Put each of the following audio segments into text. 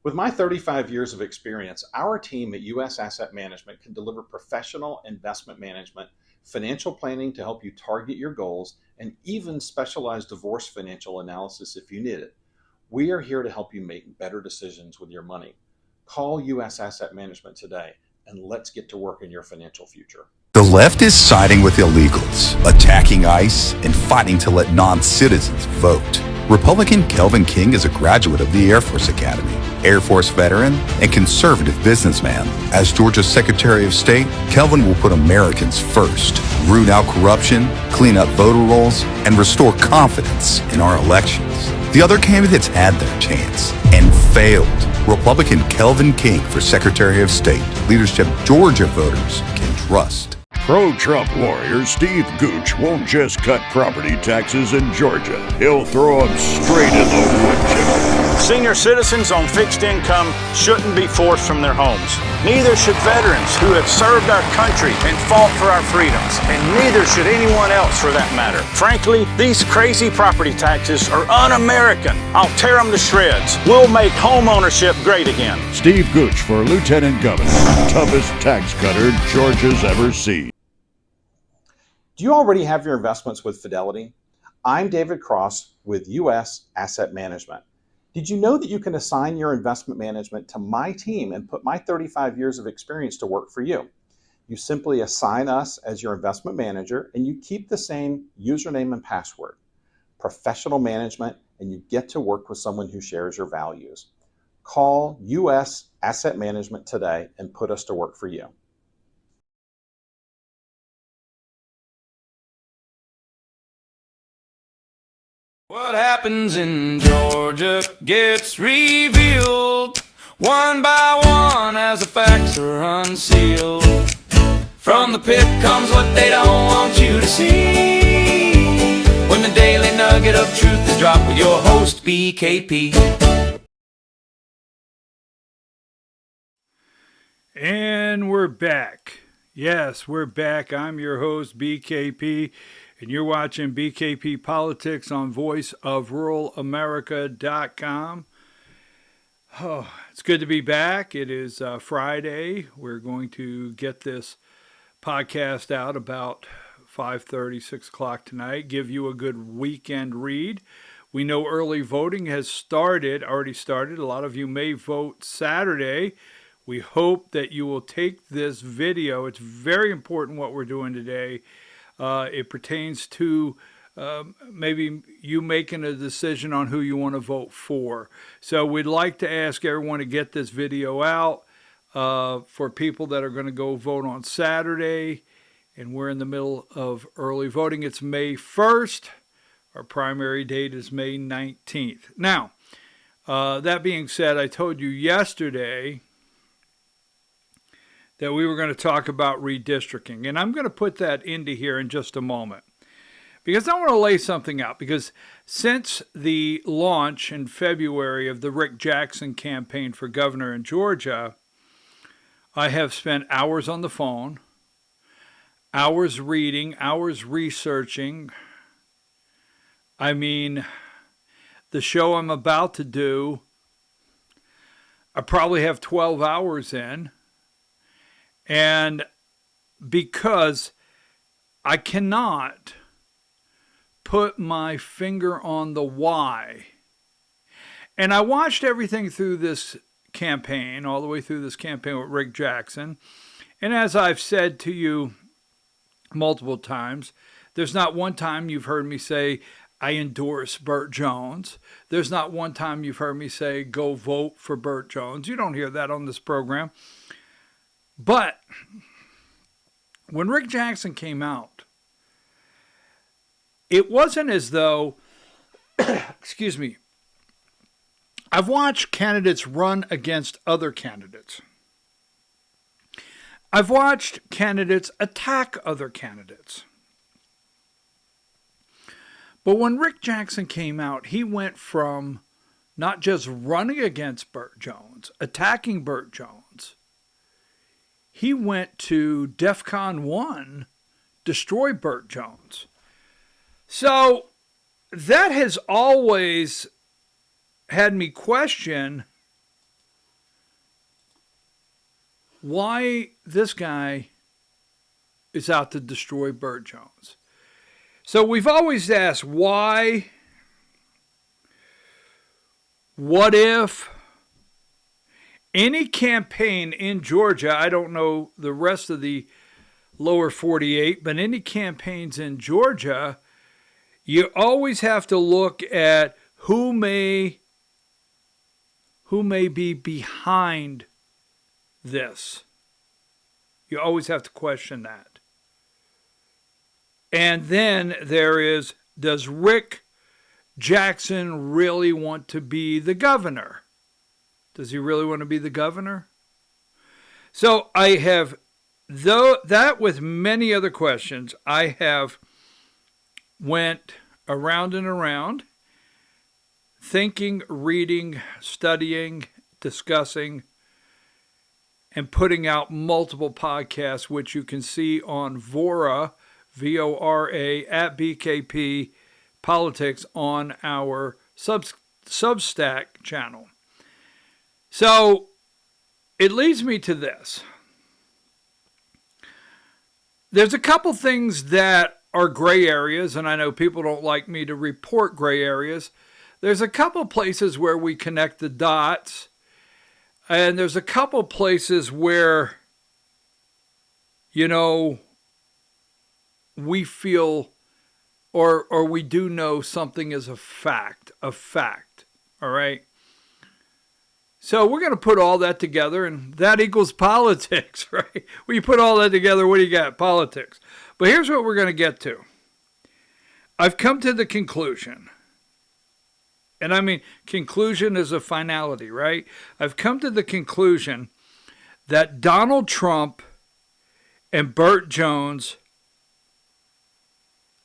With my 35 years of experience, our team at US Asset Management can deliver professional investment management, financial planning to help you target your goals, and even specialized divorce financial analysis if you need it. We are here to help you make better decisions with your money. Call US Asset Management today and let's get to work in your financial future. The left is siding with illegals, attacking ICE, and fighting to let non-citizens vote. Republican Kelvin King is a graduate of the Air Force Academy, Air Force veteran, and conservative businessman. As Georgia's Secretary of State, Kelvin will put Americans first, root out corruption, clean up voter rolls, and restore confidence in our elections. The other candidates had their chance and failed. Republican Kelvin King for Secretary of State, leadership Georgia voters can trust. Pro-Trump warrior Steve Gooch won't just cut property taxes in Georgia. He'll throw them straight in the wood chipper. Senior citizens on fixed income shouldn't be forced from their homes. Neither should veterans who have served our country and fought for our freedoms. And neither should anyone else for that matter. Frankly, these crazy property taxes are un-American. I'll tear them to shreds. We'll make home ownership great again. Steve Gooch for Lieutenant Governor. Toughest tax cutter Georgia's ever seen. Do you already have your investments with Fidelity? I'm David Cross with US Asset Management. Did you know that you can assign your investment management to my team and put my 35 years of experience to work for you? You simply assign us as your investment manager and you keep the same username and password. Professional management, and you get to work with someone who shares your values. Call US Asset Management today and put us to work for you. What happens in Georgia gets revealed one by one as the facts are unsealed. From the pit comes what they don't want you to see. When the daily nugget of truth is dropped with your host, BKP. And we're back. Yes, we're back. I'm your host, BKP. And you're watching BKP Politics on voiceofruralamerica.com. Oh, it's good to be back. It is Friday. We're going to get this podcast out about 5:30, 6 o'clock tonight. Give you a good weekend read. We know early voting has already started. A lot of you may vote Saturday. We hope that you will take this video. It's very important what we're doing today. It pertains to maybe you making a decision on who you want to vote for. So we'd like to ask everyone to get this video out for people that are going to go vote on Saturday. And we're in the middle of early voting. It's May 1st. Our primary date is May 19th. Now, that being said, I told you yesterday that we were going to talk about redistricting. And I'm going to put that into here in just a moment. Because I want to lay something out. Because since the launch in February of the Rick Jackson campaign for governor in Georgia, I have spent hours on the phone, hours reading, hours researching. I mean, the show I'm about to do, I probably have 12 hours in. And because I cannot put my finger on the why. And I watched everything through this campaign, all the way through this campaign with Rick Jackson. And as I've said to you multiple times, there's not one time you've heard me say, I endorse Burt Jones. There's not one time you've heard me say, go vote for Burt Jones. You don't hear that on this program. But when Rick Jackson came out, it wasn't as though, excuse me, I've watched candidates run against other candidates. I've watched candidates attack other candidates. But when Rick Jackson came out, he went from not just running against Burt Jones, attacking Burt Jones, he went to DEFCON 1, destroy Burt Jones. So that has always had me question why this guy is out to destroy Burt Jones. So we've always asked why, what if, any campaign in Georgia, I don't know the rest of the lower 48, but any campaigns in Georgia, you always have to look at who may be behind this. You always have to question that. And then there is, does Rick Jackson really want to be the governor? Does he really want to be the governor? So I have, though that with many other questions, I have went around and around, thinking, reading, studying, discussing, and putting out multiple podcasts, which you can see on Vora, V-O-R-A, at BKP Politics on our Substack channel. So it leads me to this. There's a couple things that are gray areas, and I know people don't like me to report gray areas. There's a couple places where we connect the dots, and there's a couple places where, you know, we feel or we do know something is a fact, all right? So we're going to put all that together, and that equals politics, right? When you put all that together, what do you got? Politics. But here's what we're going to get to. I've come to the conclusion, and I mean, conclusion is a finality, right? I've come to the conclusion that Donald Trump and Burt Jones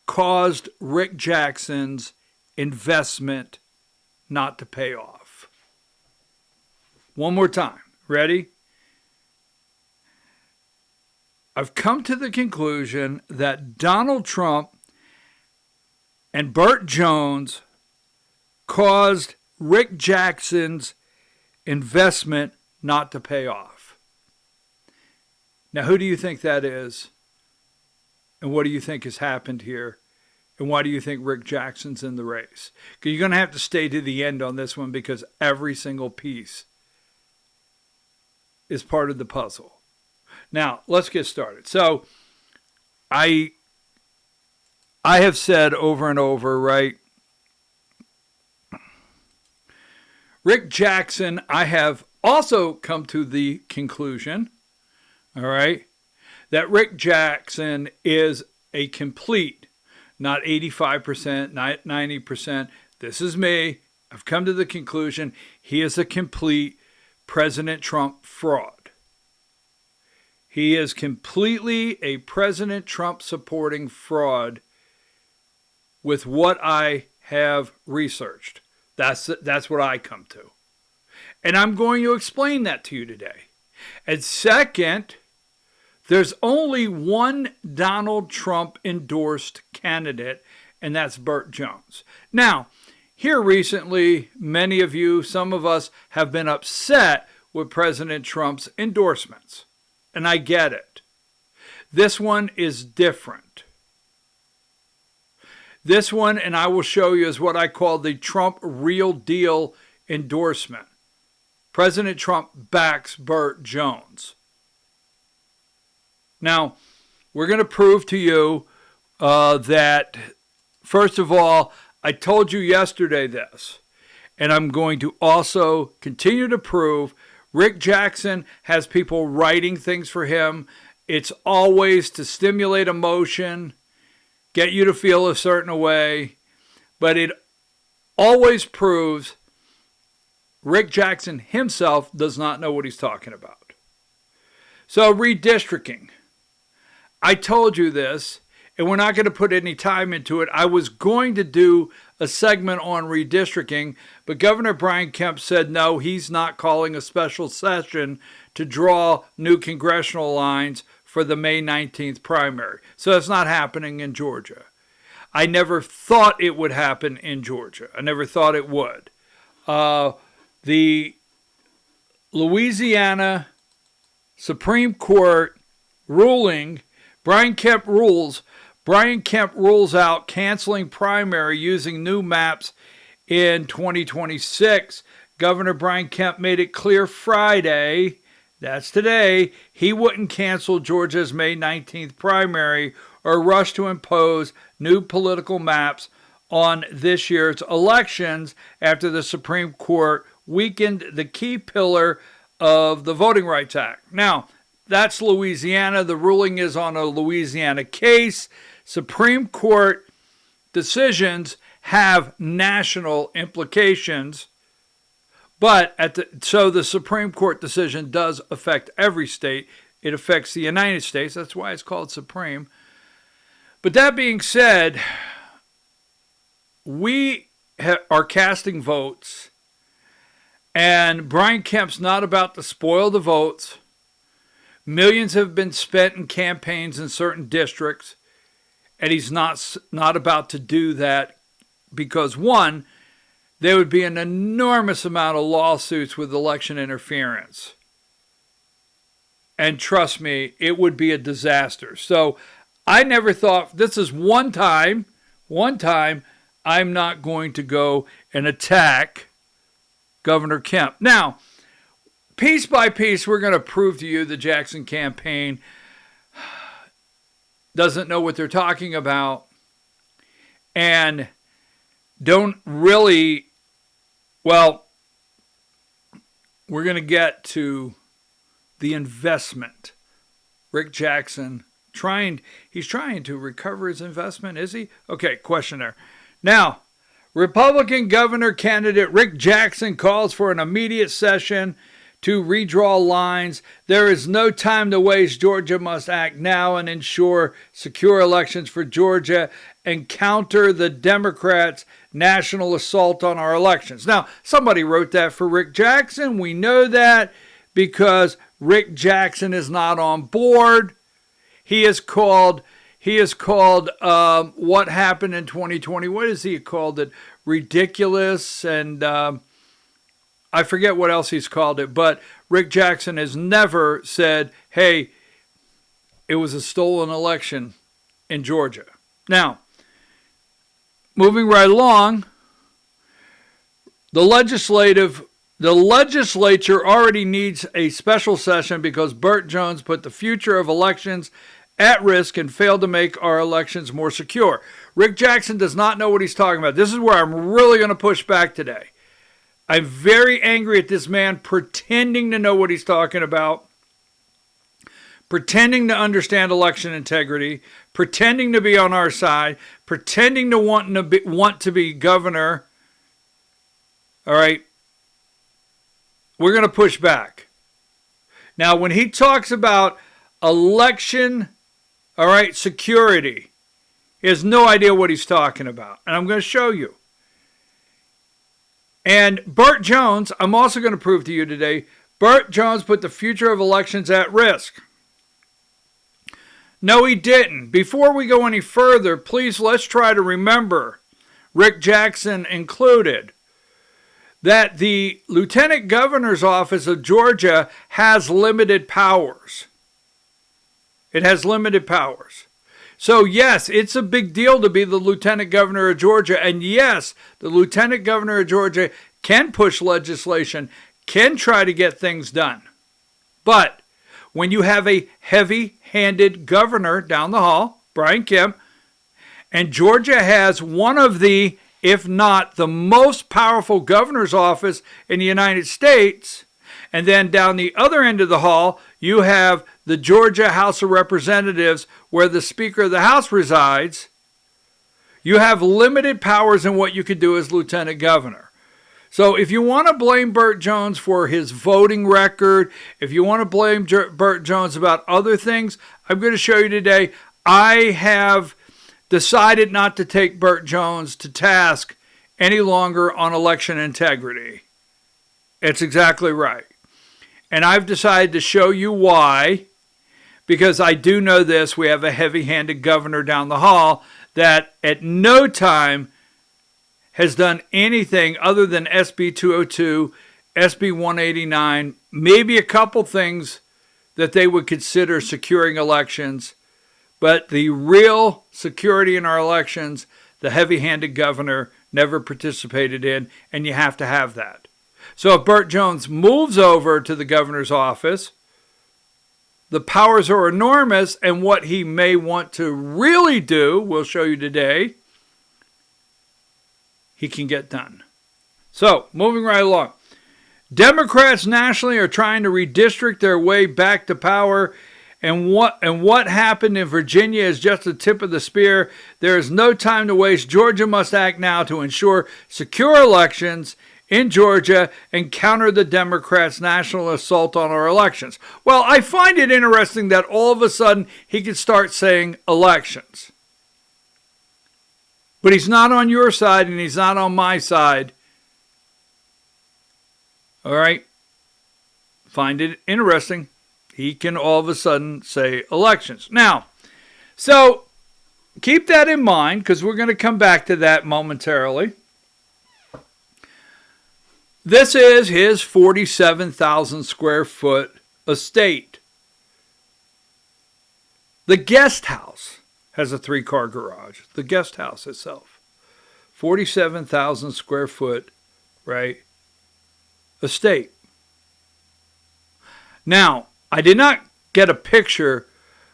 caused Rick Jackson's investment not to pay off. One more time. Ready? I've come to the conclusion that Donald Trump and Burt Jones caused Rick Jackson's investment not to pay off. Now, who do you think that is? And what do you think has happened here? And why do you think Rick Jackson's in the race? Because you're going to have to stay to the end on this one, because every single piece is part of the puzzle. Now, let's get started. So, I have said over and over, right? Rick Jackson, I have also come to the conclusion, all right, that Rick Jackson is a complete, not 85%, not 90%. This is me. I've come to the conclusion he is a complete President Trump fraud. He is completely a President Trump supporting fraud with what I have researched. That's what I come to. And I'm going to explain that to you today. And second, there's only one Donald Trump-endorsed candidate, and that's Burt Jones. Now, here recently, many of you, some of us, have been upset with President Trump's endorsements. And I get it. This one is different. This one, and I will show you, is what I call the Trump Real Deal endorsement. President Trump backs Burt Jones. Now, we're going to prove to you that, first of all, I told you yesterday this, and I'm going to also continue to prove Rick Jackson has people writing things for him. It's always to stimulate emotion, get you to feel a certain way, but it always proves Rick Jackson himself does not know what he's talking about. So redistricting. I told you this, and we're not going to put any time into it. I was going to do a segment on redistricting, but Governor Brian Kemp said no, he's not calling a special session to draw new congressional lines for the May 19th primary. So that's not happening in Georgia. I never thought it would happen in Georgia. I never thought it would. The Louisiana Supreme Court ruling, Brian Kemp rules out canceling primary using new maps in 2026. Governor Brian Kemp made it clear Friday, that's today, he wouldn't cancel Georgia's May 19th primary or rush to impose new political maps on this year's elections after the Supreme Court weakened the key pillar of the Voting Rights Act. Now, that's Louisiana. The ruling is on a Louisiana case. Supreme Court decisions have national implications, but so the Supreme Court decision does affect every state. It affects the United States. That's why it's called Supreme. But that being said, we are casting votes, and Brian Kemp's not about to spoil the votes. Millions have been spent in campaigns in certain districts, and he's not about to do that because, one, there would be an enormous amount of lawsuits with election interference. And trust me, it would be a disaster. So I never thought, this is one time I'm not going to go and attack Governor Kemp. Now, piece by piece, we're going to prove to you the Jackson campaign doesn't know what they're talking about and don't really, well, we're going to get to the investment. Rick Jackson, he's trying to recover his investment, is he? Okay, question there. Now, Republican governor candidate Rick Jackson calls for an immediate session to redraw lines. There is no time to waste. Georgia must act now and ensure secure elections for Georgia and counter the Democrats' national assault on our elections. Now, somebody wrote that for Rick Jackson. We know that because Rick Jackson is not on board. He has called what happened in 2020, what has he called it? Ridiculous, and I forget what else he's called it, but Rick Jackson has never said, hey, it was a stolen election in Georgia. Now, moving right along, the legislature already needs a special session because Burt Jones put the future of elections at risk and failed to make our elections more secure. Rick Jackson does not know what he's talking about. This is where I'm really going to push back today. I'm very angry at this man pretending to know what he's talking about, pretending to understand election integrity, pretending to be on our side, pretending to want to be governor. All right. We're going to push back. Now, when he talks about election, all right, security, he has no idea what he's talking about. And I'm going to show you. And Burt Jones, I'm also going to prove to you today, Burt Jones put the future of elections at risk. No, he didn't. Before we go any further, please let's try to remember, Rick Jackson included, that the Lieutenant Governor's Office of Georgia has limited powers. It has limited powers. So yes, it's a big deal to be the Lieutenant Governor of Georgia. And yes, the Lieutenant Governor of Georgia can push legislation, can try to get things done. But when you have a heavy-handed governor down the hall, Brian Kemp, and Georgia has one of the, if not the most powerful governor's office in the United States, and then down the other end of the hall, you have the Georgia House of Representatives, where the Speaker of the House resides, you have limited powers in what you could do as Lieutenant Governor. So if you want to blame Burt Jones for his voting record, if you want to blame Burt Jones about other things, I'm going to show you today. I have decided not to take Burt Jones to task any longer on election integrity. It's exactly right. And I've decided to show you why, because I do know this. We have a heavy-handed governor down the hall that at no time has done anything other than SB 202, SB 189, maybe a couple things that they would consider securing elections. But the real security in our elections, the heavy-handed governor never participated in, and you have to have that. So if Burt Jones moves over to the governor's office, the powers are enormous, and what he may want to really do, we'll show you today, he can get done. So, moving right along. Democrats nationally are trying to redistrict their way back to power, and what happened in Virginia is just the tip of the spear. There is no time to waste. Georgia must act now to ensure secure elections in Georgia and counter the Democrats' national assault on our elections. Well, I find it interesting that all of a sudden he could start saying elections. But he's not on your side and he's not on my side. All right? Find it interesting. He can all of a sudden say elections. Now, so keep that in mind because we're going to come back to that momentarily. This is his 47,000 square foot estate. The guest house has a 3-car garage. The guest house itself. 47,000 square foot, right, estate. Now, I did not get a picture,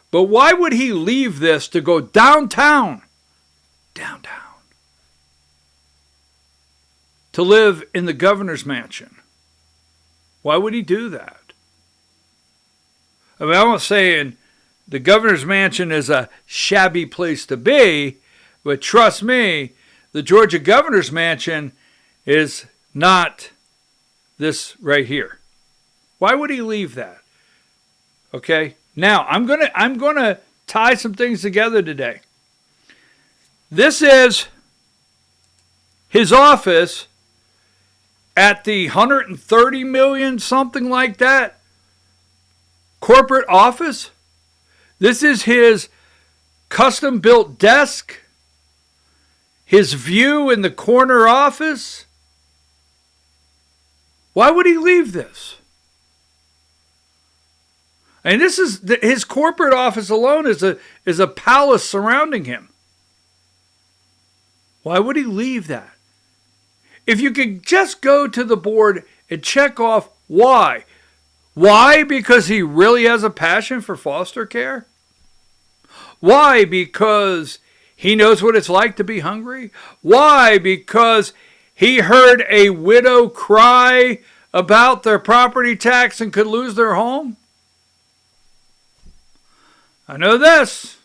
but why would he leave this to go downtown? Downtown. To live in the governor's mansion. Why would he do that? I mean, I'm not saying the governor's mansion is a shabby place to be, but trust me, the Georgia governor's mansion is not this right here. Why would he leave that? Okay, now I'm gonna tie some things together today. This is his office at the 130 million, something like that, corporate office. This is his custom-built desk, his view in the corner office. Why would he leave this? And this is his corporate office alone is a palace surrounding him. Why would he leave that? If you could just go to the board and check off why. Why? Because he really has a passion for foster care? Why? Because he knows what it's like to be hungry? Why? Because he heard a widow cry about their property tax and could lose their home? I know this.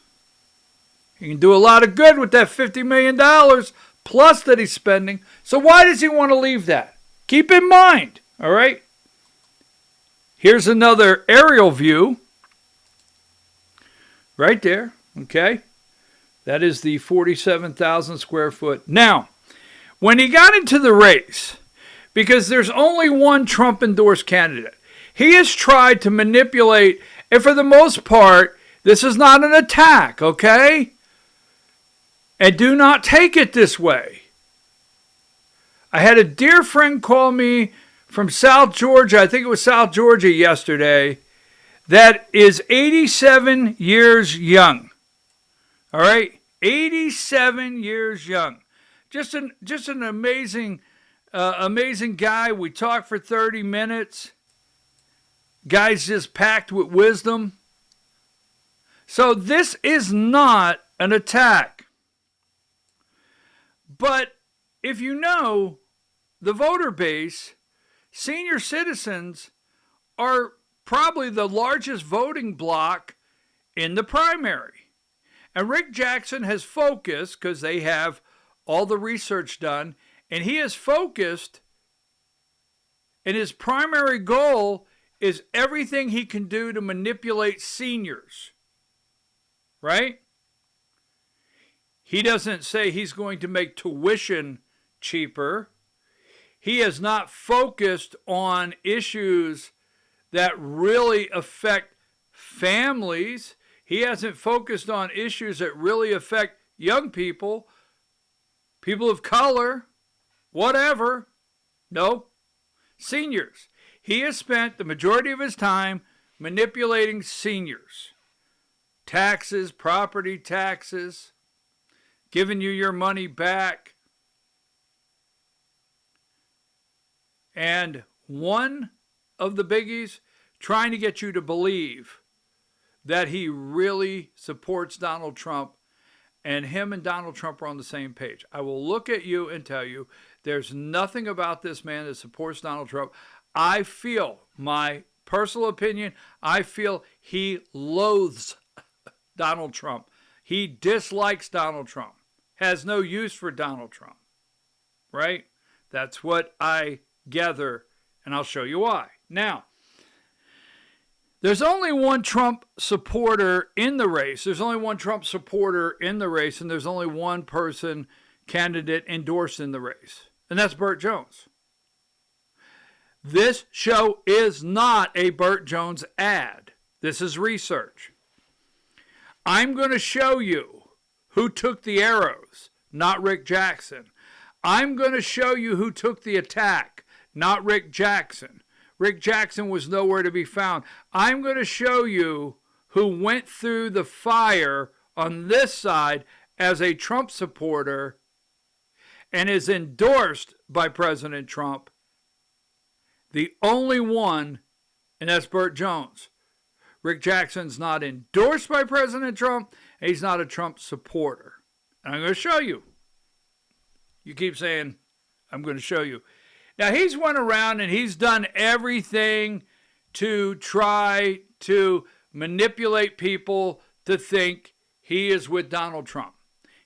He can do a lot of good with that $50 million plus that he's spending. So why does he want to leave that? Keep in mind, all right? Here's another aerial view. Right there, okay? That is the 47,000 square foot. Now, when he got into the race, because there's only one Trump-endorsed candidate, he has tried to manipulate, and for the most part, this is not an attack, okay? And do not take it this way. I had a dear friend call me from South Georgia, I think it was South Georgia yesterday, that is 87 years young. All right? 87 years young. Just an amazing guy. We talked for 30 minutes. Guy's just packed with wisdom. So this is not an attack. But if you know the voter base, senior citizens are probably the largest voting bloc in the primary. And Rick Jackson has focused, because they have all the research done, and he has focused, and his primary goal is everything he can do to manipulate seniors. Right? He doesn't say he's going to make tuition cheaper. He has not focused on issues that really affect families. He hasn't focused on issues that really affect young people, people of color, whatever. No, seniors. He has spent the majority of his time manipulating seniors. Taxes, property taxes, giving you your money back. And one of the biggies, trying to get you to believe that he really supports Donald Trump, and him and Donald Trump are on the same page. I will look at you and tell you there's nothing about this man that supports Donald Trump. I feel, my personal opinion, I feel he loathes Donald Trump. He dislikes Donald Trump, has no use for Donald Trump, right? That's what I gather, and I'll show you why. Now, there's only one Trump supporter in the race. There's only one Trump supporter in the race, and there's only one person, candidate, endorsed in the race, and that's Burt Jones. This show is not a Burt Jones ad. This is research. I'm going to show you who took the arrows, not Rick Jackson. I'm going to show you who took the attack, not Rick Jackson. Rick Jackson was nowhere to be found. I'm going to show you who went through the fire on this side as a Trump supporter and is endorsed by President Trump. The only one, and that's Burt Jones. Rick Jackson's not endorsed by President Trump, and he's not a Trump supporter. And I'm going to show you. You keep saying, I'm going to show you. Now, he's went around and he's done everything to try to manipulate people to think he is with Donald Trump.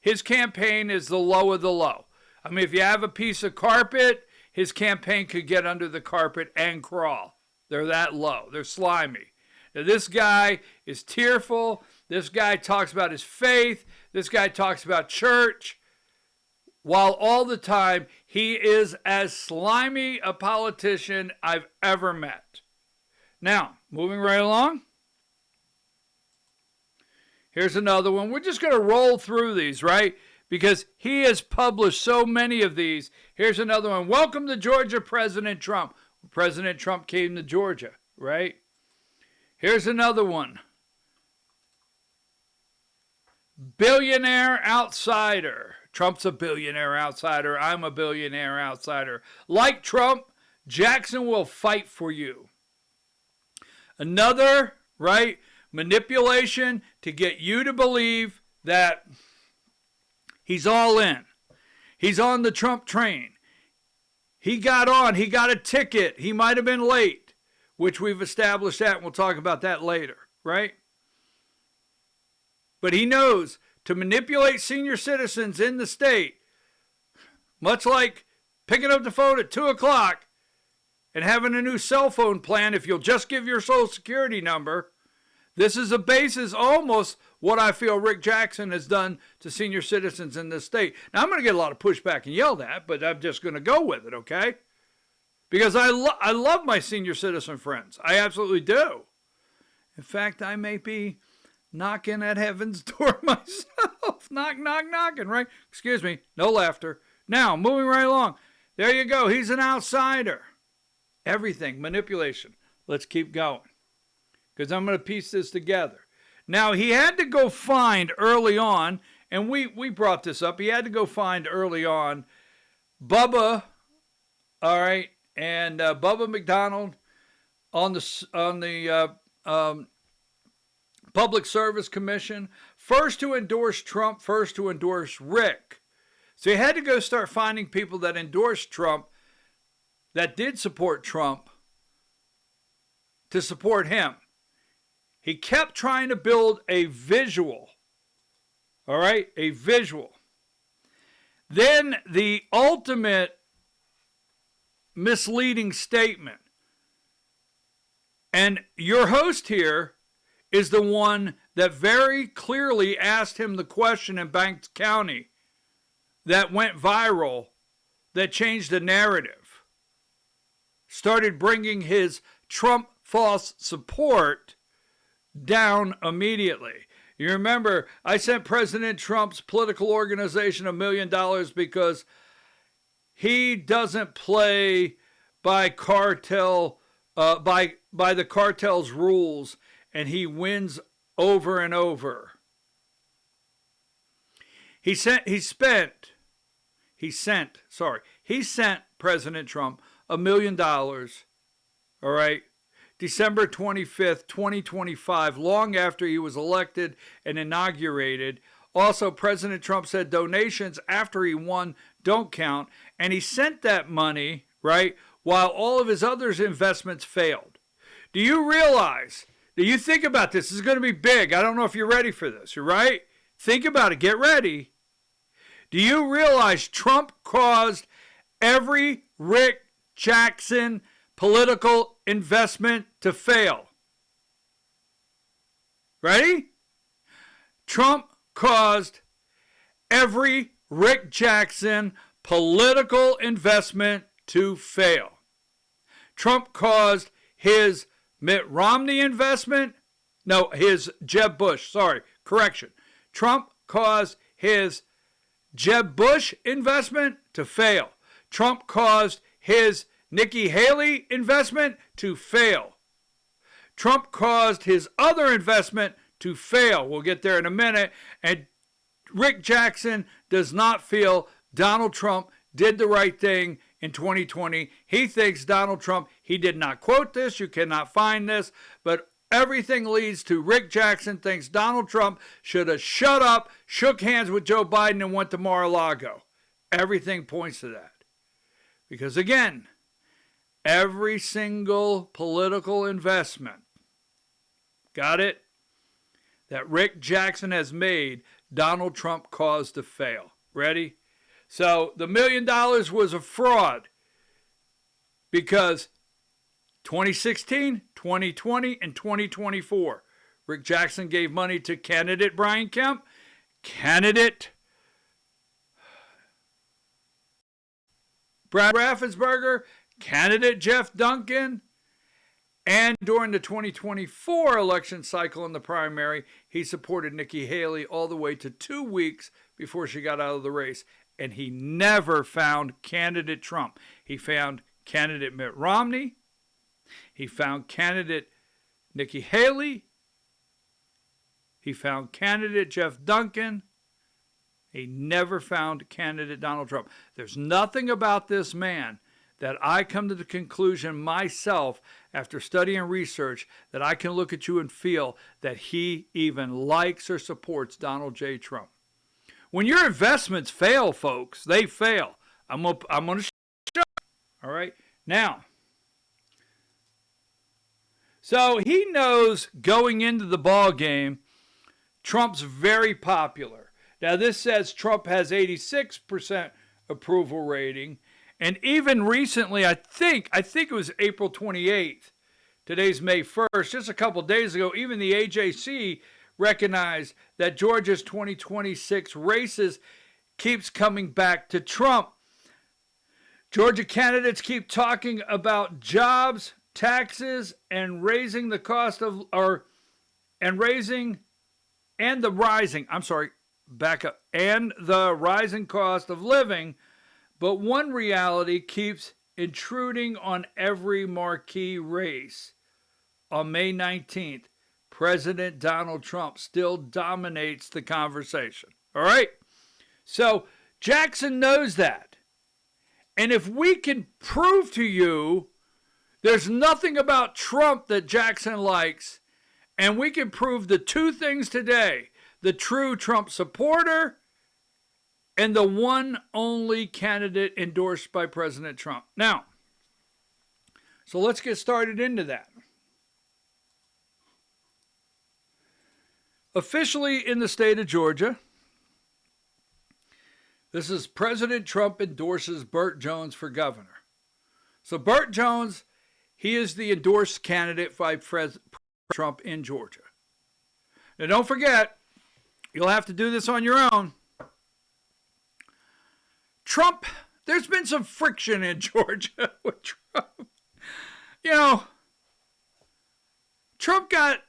His campaign is the low of the low. I mean, if you have a piece of carpet, his campaign could get under the carpet and crawl. They're that low. They're slimy. Now, this guy is tearful. This guy talks about his faith. This guy talks about church. While all the time, he is as slimy a politician I've ever met. Now, moving right along. Here's another one. We're just going to roll through these, right? Because he has published so many of these. Here's another one. Welcome to Georgia, President Trump. President Trump came to Georgia, right? Here's another one. Billionaire outsider. Trump's a billionaire outsider. I'm a billionaire outsider. Like Trump, Jackson will fight for you. Another, right, manipulation to get you to believe that he's all in. He's on the Trump train. He got on. He got a ticket. He might have been late, which we've established that, and we'll talk about that later, right? But he knows to manipulate senior citizens in the state, much like picking up the phone at 2 o'clock and having a new cell phone plan if you'll just give your social security number. This is a basis almost what I feel Rick Jackson has done to senior citizens in this state. Now, I'm going to get a lot of pushback and yelled at, but I'm just going to go with it, okay? Because I love my senior citizen friends. I absolutely do. In fact, I may be knocking at heaven's door myself. Knock, knock, knocking, right? Excuse me. No laughter. Now, moving right along. There you go. He's an outsider. Everything. Manipulation. Let's keep going, because I'm going to piece this together. Now, he had to go find early on, and we brought this up. He had to go find early on Bubba, all right, and Bubba McDonald on the Public Service Commission, first to endorse Trump, first to endorse Rick. So he had to go start finding people that endorsed Trump, that did support Trump, to support him. He kept trying to build a visual, all right, a visual. Then the ultimate misleading statement. And your host here is the one that very clearly asked him the question in Banks County that went viral, that changed the narrative, started bringing his Trump false support down immediately. You remember, I sent President Trump's political organization $1 million because he doesn't play by cartel by the cartel's rules, and he wins over and over. He sent President Trump $1 million, all right, December 25th, 2025, long after he was elected and inaugurated. Also, President Trump said donations after he won don't count, and he sent that money, right, while all of his other investments failed. Do you realize, do you think about this? This is going to be big. I don't know if you're ready for this, you right? Think about it. Get ready. Do you realize Trump caused every Rick Jackson political investment to fail? Ready? Trump caused every Rick Jackson political investment to fail. Trump caused his Mitt Romney investment. No, his Jeb Bush. Sorry, correction. Trump caused his Jeb Bush investment to fail. Trump caused his Nikki Haley investment to fail. Trump caused his other investment to fail. We'll get there in a minute. And Rick Jackson does not feel Donald Trump did the right thing in 2020. He thinks Donald Trump, he did not quote this, you cannot find this, but everything leads to Rick Jackson thinks Donald Trump should have shut up, shook hands with Joe Biden, and went to Mar-a-Lago. Everything points to that. Because again, every single political investment, got it, that Rick Jackson has made, Donald Trump caused to fail. Ready? So the $1 million was a fraud because 2016, 2020, and 2024, Rick Jackson gave money to candidate Brian Kemp, candidate Brad Raffensperger, candidate Geoff Duncan, and during the 2024 election cycle in the primary, he supported Nikki Haley all the way to 2 weeks before she got out of the race. And he never found candidate Trump. He found candidate Mitt Romney. He found candidate Nikki Haley. He found candidate Geoff Duncan. He never found candidate Donald Trump. There's nothing about this man that I come to the conclusion myself after study and research that I can look at you and feel that he even likes or supports Donald J. Trump. When your investments fail, folks, they fail. I'm going to show you. All right? Now, so he knows going into the ball game, Trump's very popular. Now, this says Trump has 86% approval rating. And even recently, I think it was April 28th, today's May 1st, just a couple days ago, even the AJC recognized that Georgia's 2026 races keeps coming back to Trump. Georgia candidates keep talking about jobs, taxes, and raising the cost of, and the rising cost of living. But one reality keeps intruding on every marquee race. On May 19th, President Donald Trump still dominates the conversation. All right? So Jackson knows that. And if we can prove to you there's nothing about Trump that Jackson likes, and we can prove the two things today, the true Trump supporter and the one only candidate endorsed by President Trump. Now, so let's get started into that. Officially in the state of Georgia, this is President Trump endorses Burt Jones for governor. So Burt Jones, he is the endorsed candidate by President Trump in Georgia. Now don't forget, you'll have to do this on your own. Trump, there's been some friction in Georgia with Trump. You know, Trump got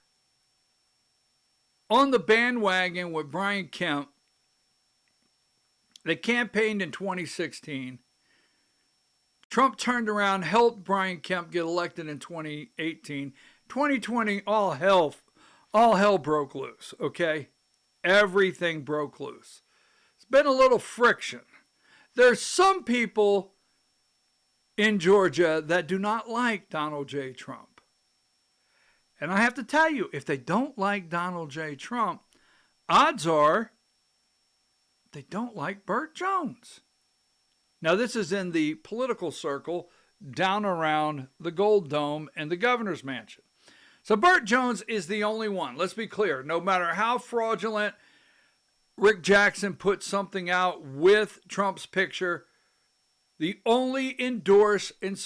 on the bandwagon with Brian Kemp. They campaigned in 2016. Trump turned around, helped Brian Kemp get elected in 2018. 2020, all hell broke loose, okay? Everything broke loose. It's been a little friction. There's some people in Georgia that do not like Donald J. Trump. And I have to tell you, if they don't like Donald J. Trump, odds are they don't like Burt Jones. Now, this is in the political circle down around the Gold Dome and the governor's mansion. So Burt Jones is the only one. Let's be clear. No matter how fraudulent Rick Jackson put something out with Trump's picture, the only endorsed and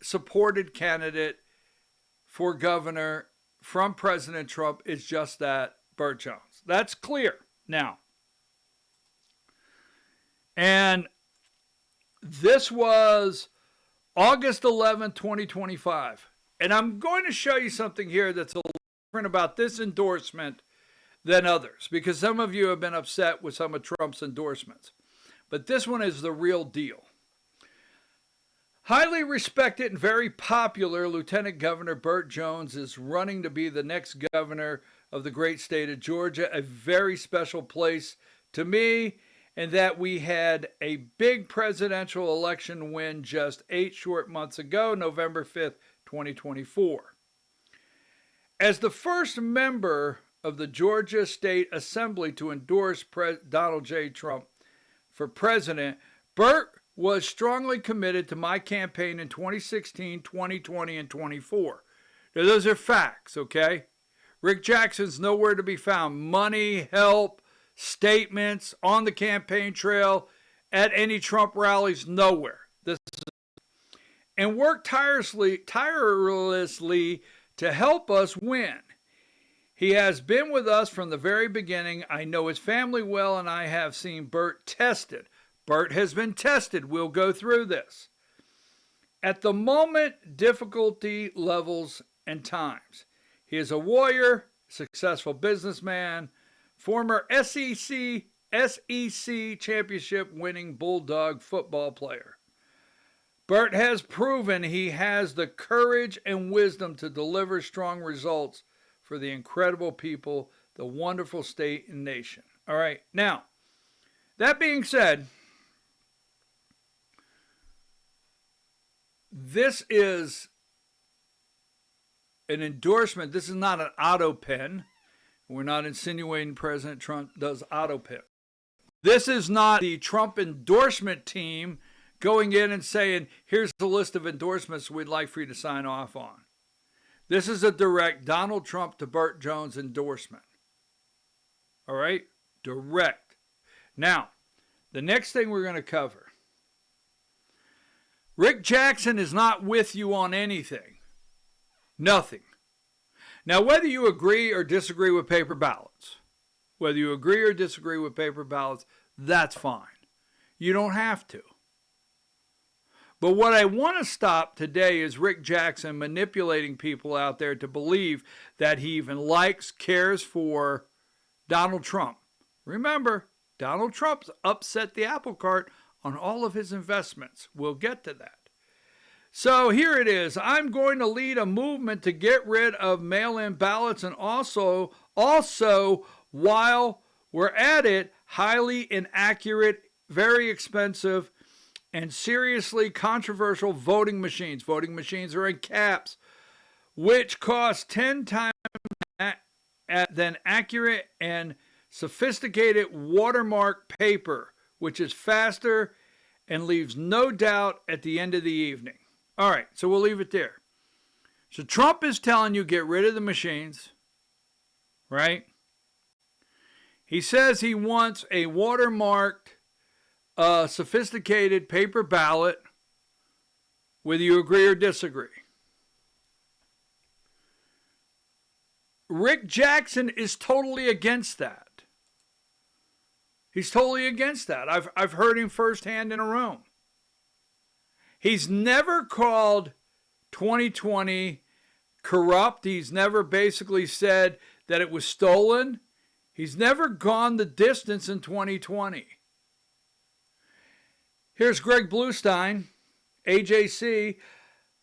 supported candidate for governor from President Trump is just that, Burt Jones. That's clear now. And this was August 11th, 2025. And I'm going to show you something here that's a little different about this endorsement than others, because some of you have been upset with some of Trump's endorsements. But this one is the real deal. Highly respected and very popular Lieutenant Governor Burt Jones is running to be the next governor of the great state of Georgia, a very special place to me, and that we had a big presidential election win just 8 short months ago, November 5th, 2024. As the first member of the Georgia State Assembly to endorse Donald J. Trump for president, Burt was strongly committed to my campaign in 2016, 2020, and 24. Now, those are facts, okay? Rick Jackson's nowhere to be found. Money, help, statements on the campaign trail, at any Trump rallies, nowhere. And worked tirelessly to help us win. He has been with us from the very beginning. I know his family well, and I have seen Burt tested. Burt has been tested. We'll go through this. At the moment, difficulty levels and times. He is a warrior, successful businessman, former SEC championship winning Bulldog football player. Burt has proven he has the courage and wisdom to deliver strong results for the incredible people, the wonderful state and nation. All right, now, that being said, this is an endorsement. This is not an auto pen. We're not insinuating President Trump does auto pen. This is not the Trump endorsement team going in and saying, here's the list of endorsements we'd like for you to sign off on. This is a direct Donald Trump to Burt Jones endorsement. All right? Direct. Now, the next thing we're going to cover. Rick Jackson is not with you on anything. Nothing. Now, whether you agree or disagree with paper ballots, that's fine. You don't have to. But what I want to stop today is Rick Jackson manipulating people out there to believe that he even likes, cares for Donald Trump. Remember, Donald Trump's upset the apple cart on all of his investments. We'll get to that. So here it is. I'm going to lead a movement to get rid of mail-in ballots, and also while we're at it, highly inaccurate, very expensive, and seriously controversial voting machines. Voting machines are in caps, which cost 10 times than accurate and sophisticated watermark paper, which is faster and leaves no doubt at the end of the evening. All right, so we'll leave it there. So Trump is telling you get rid of the machines, right? He says he wants a watermarked, sophisticated paper ballot, whether you agree or disagree. Rick Jackson is totally against that. He's totally against that. I've heard him firsthand in a room. He's never called 2020 corrupt. He's never basically said that it was stolen. He's never gone the distance in 2020. Here's Greg Bluestein, AJC,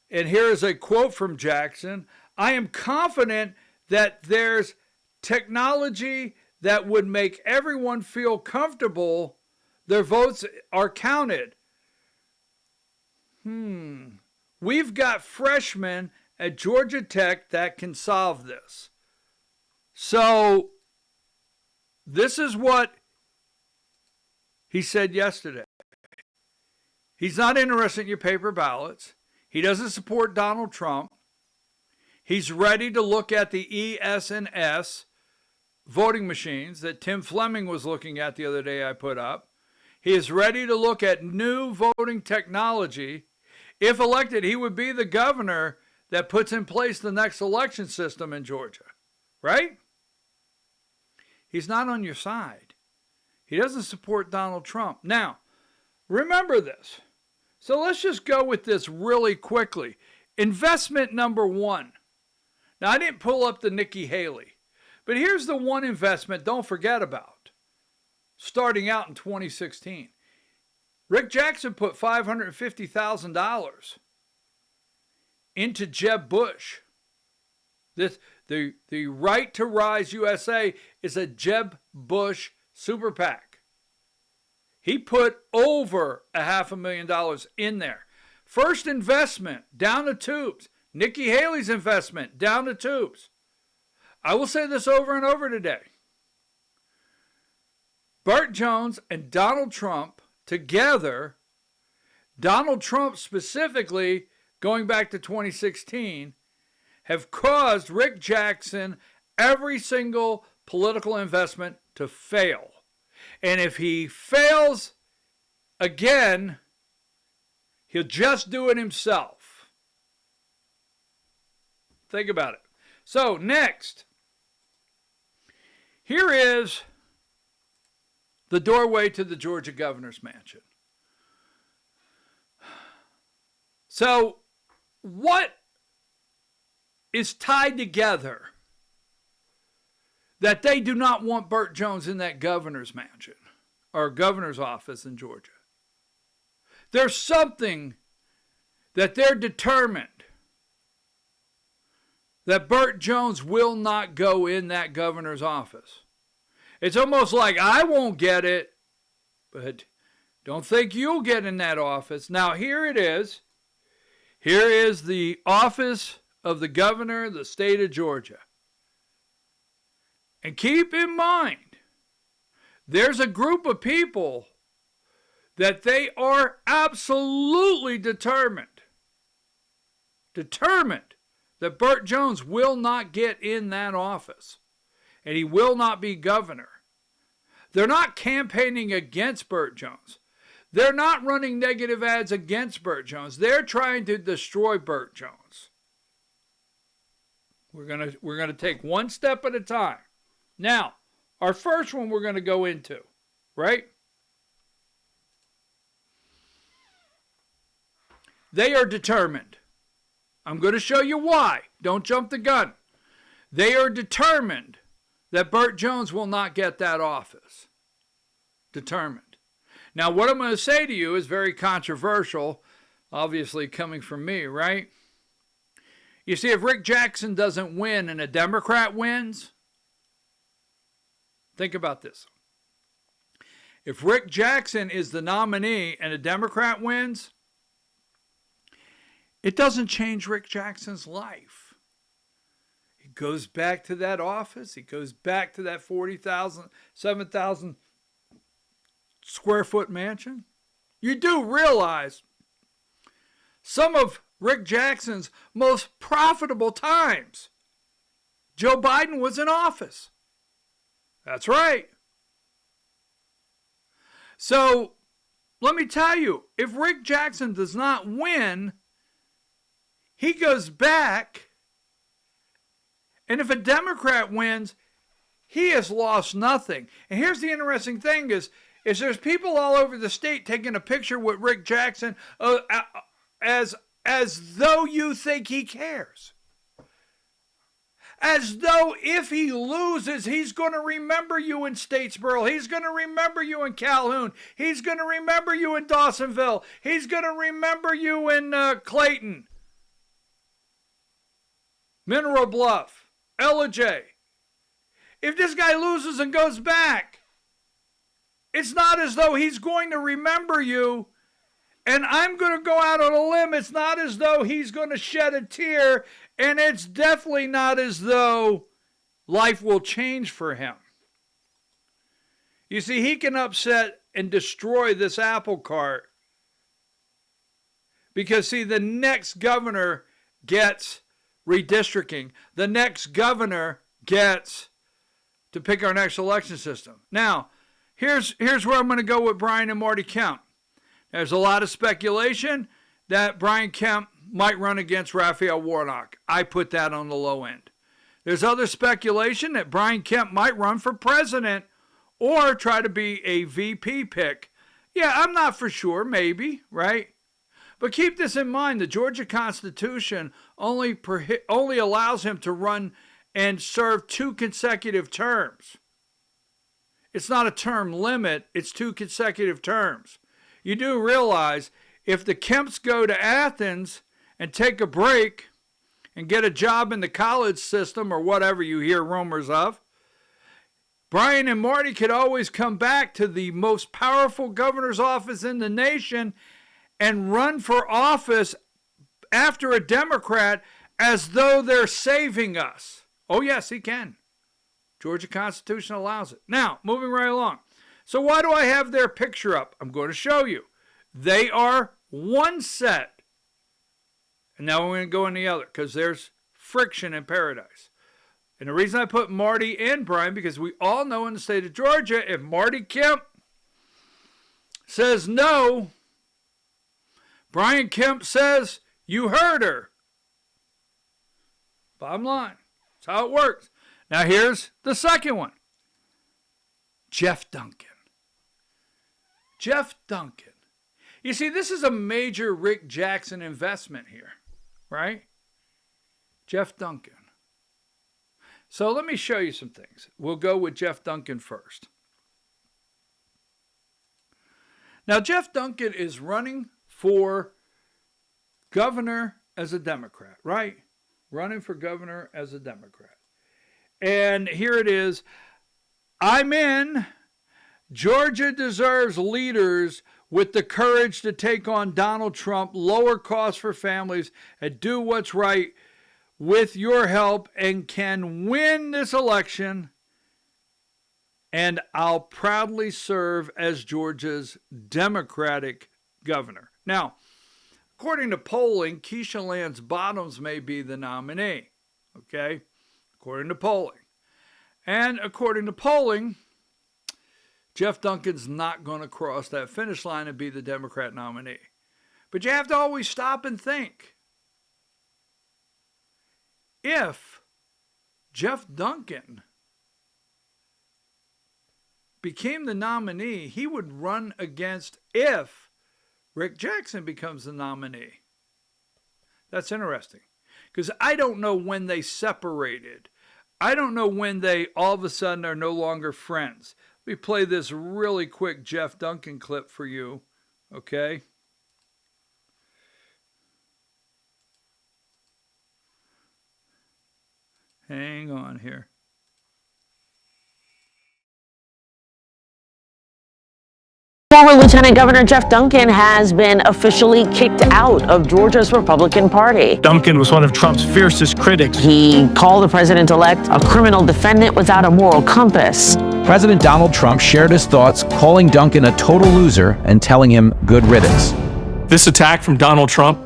and here is a quote from Jackson: "I am confident that there's technology that would make everyone feel comfortable their votes are counted. We've got freshmen at Georgia Tech that can solve this." So this is what he said yesterday. He's not interested in your paper ballots. He doesn't support Donald Trump. He's ready to look at the ES&S voting machines that Tim Fleming was looking at the other day I put up. He is ready to look at new voting technology. If elected, he would be the governor that puts in place the next election system in Georgia, right? He's not on your side. He doesn't support Donald Trump. Now, remember this. So let's just go with this really quickly. Investment number one. Now, I didn't pull up the Nikki Haley, but here's the one investment don't forget about. Starting out in 2016, Rick Jackson put $550,000 into Jeb Bush. The Right to Rise USA is a Jeb Bush super PAC. He put over $500,000 in there. First investment, down the tubes. Nikki Haley's investment, down the tubes. I will say this over and over today. Burt Jones and Donald Trump together, Donald Trump specifically, going back to 2016, have caused Rick Jackson every single political investment to fail. And if he fails again, he'll just do it himself. Think about it. So next, here is the doorway to the Georgia governor's mansion. So what is tied together that they do not want Burt Jones in that governor's mansion or governor's office in Georgia? There's something that they're determined that Burt Jones will not go in that governor's office. It's almost like, I won't get it, but don't think you'll get in that office. Now, here it is. Here is the office of the governor of the state of Georgia. And keep in mind, there's a group of people that they are absolutely determined that Burt Jones will not get in that office. And he will not be governor. They're not campaigning against Burt Jones. They're not running negative ads against Burt Jones. They're trying to destroy Burt Jones. We're gonna take one step at a time. Now, our first one we're going to go into, right? They are determined. I'm going to show you why. Don't jump the gun. They are determined that Burt Jones will not get that office. Determined. Now, what I'm going to say to you is very controversial, obviously coming from me, right? You see, if Rick Jackson doesn't win and a Democrat wins, think about this. If Rick Jackson is the nominee and a Democrat wins, it doesn't change Rick Jackson's life. He goes back to that office. He goes back to that 7,000 square foot mansion. You do realize some of Rick Jackson's most profitable times, Joe Biden was in office. That's right. So, let me tell you, if Rick Jackson does not win, he goes back, and if a Democrat wins, he has lost nothing. And here's the interesting thing is there's people all over the state taking a picture with Rick Jackson as though you think he cares. as though if he loses, he's going to remember you in Statesboro. He's going to remember you in Calhoun. He's going to remember you in Dawsonville. He's going to remember you in Clayton, Mineral Bluff, Ellijay. If this guy loses and goes back, it's not as though he's going to remember you. And I'm going to go out on a limb. It's not as though he's going to shed a tear. And it's definitely not as though life will change for him. You see, he can upset and destroy this apple cart. Because, see, the next governor gets redistricting. The next governor gets to pick our next election system. Now, here's where I'm going to go with Brian and Marty Kemp. There's a lot of speculation that Brian Kemp might run against Raphael Warnock. I put that on the low end. There's other speculation that Brian Kemp might run for president or try to be a VP pick. Yeah, I'm not for sure, maybe, right? But keep this in mind, the Georgia Constitution only allows him to run and serve 2 consecutive terms. It's not a term limit, it's 2 consecutive terms. You do realize if the Kemps go to Athens and take a break and get a job in the college system or whatever you hear rumors of, Brian and Marty could always come back to the most powerful governor's office in the nation and run for office after a Democrat as though they're saving us. Oh, yes, he can. Georgia Constitution allows it. Now, moving right along. So why do I have their picture up? I'm going to show you. They are one set. And now we're going to go in the other because there's friction in paradise. And the reason I put Marty and Brian, because we all know in the state of Georgia, if Marty Kemp says no, Brian Kemp says, you heard her. Bottom line. That's how it works. Now here's the second one. Geoff Duncan. Geoff Duncan. You see, this is a major Rick Jackson investment here, right? Geoff Duncan. So let me show you some things. We'll go with Geoff Duncan first. Now, Geoff Duncan is running for governor as a Democrat, right? Running for governor as a Democrat. And here it is. I'm in. Georgia deserves leaders with the courage to take on Donald Trump, lower costs for families, and do what's right with your help and can win this election. And I'll proudly serve as Georgia's Democratic governor. Now, according to polling, Keisha Lance Bottoms may be the nominee. Okay? According to polling. And according to polling, Geoff Duncan's not going to cross that finish line and be the Democrat nominee. But you have to always stop and think. If Geoff Duncan became the nominee, he would run against if Rick Jackson becomes the nominee. That's interesting. Because I don't know when they separated. I don't know when they all of a sudden are no longer friends. Let me play this really quick Geoff Duncan clip for you, okay? Hang on here. Former Lieutenant Governor Geoff Duncan has been officially kicked out of Georgia's Republican Party. Duncan was one of Trump's fiercest critics. He called the president-elect a criminal defendant without a moral compass. President Donald Trump shared his thoughts, calling Duncan a total loser and telling him good riddance. This attack from Donald Trump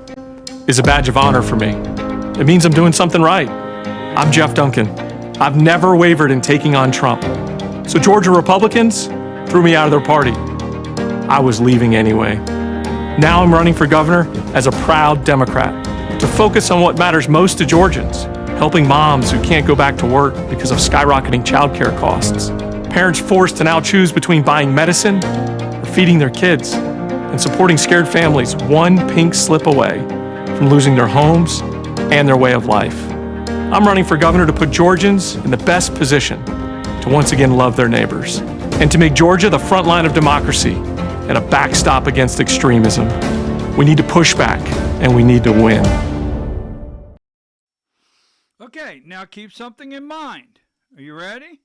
is a badge of honor for me. It means I'm doing something right. I'm Geoff Duncan. I've never wavered in taking on Trump. So Georgia Republicans threw me out of their party. I was leaving anyway. Now I'm running for governor as a proud Democrat to focus on what matters most to Georgians, helping moms who can't go back to work because of skyrocketing childcare costs, parents forced to now choose between buying medicine or feeding their kids, and supporting scared families one pink slip away from losing their homes and their way of life. I'm running for governor to put Georgians in the best position to once again love their neighbors and to make Georgia the front line of democracy and a backstop against extremism. We need to push back, and we need to win. Okay, now keep something in mind. Are you ready?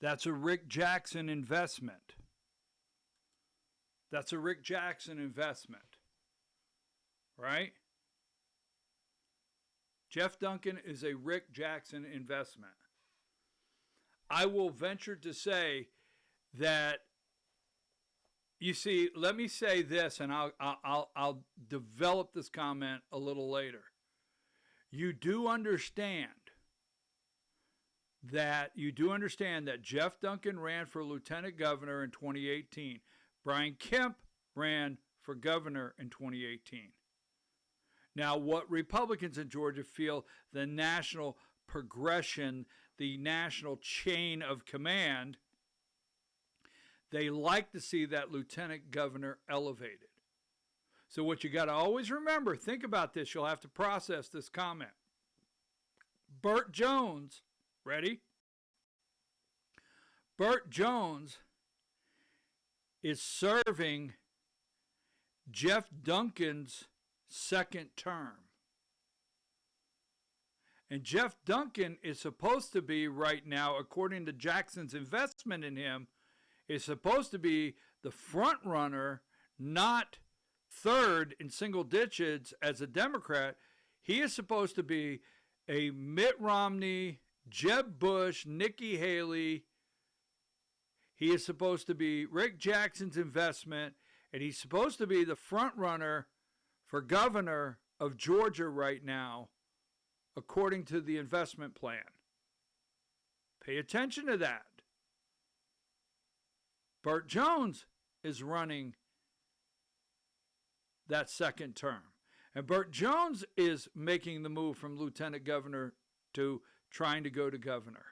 That's a Rick Jackson investment. That's a Rick Jackson investment, right? Geoff Duncan is a Rick Jackson investment. I will venture to say that, you see, let me say this, and I'll develop this comment a little later. You do understand that Geoff Duncan ran for lieutenant governor in 2018. Brian Kemp ran for governor in 2018. Now, what Republicans in Georgia feel the national progression, the national chain of command, they like to see that lieutenant governor elevated. So what you got to always remember, think about this, you'll have to process this comment. Burt Jones, ready? Burt Jones is serving Geoff Duncan's second term. And Geoff Duncan is supposed to be right now, according to Jackson's investment in him, is supposed to be the front runner, not third in single digits as a Democrat. He is supposed to be a Mitt Romney, Jeb Bush, Nikki Haley. He is supposed to be Rick Jackson's investment, and he's supposed to be the front runner for governor of Georgia right now, according to the investment plan. Pay attention to that. Burt Jones is running that second term. And Burt Jones is making the move from lieutenant governor to trying to go to governor.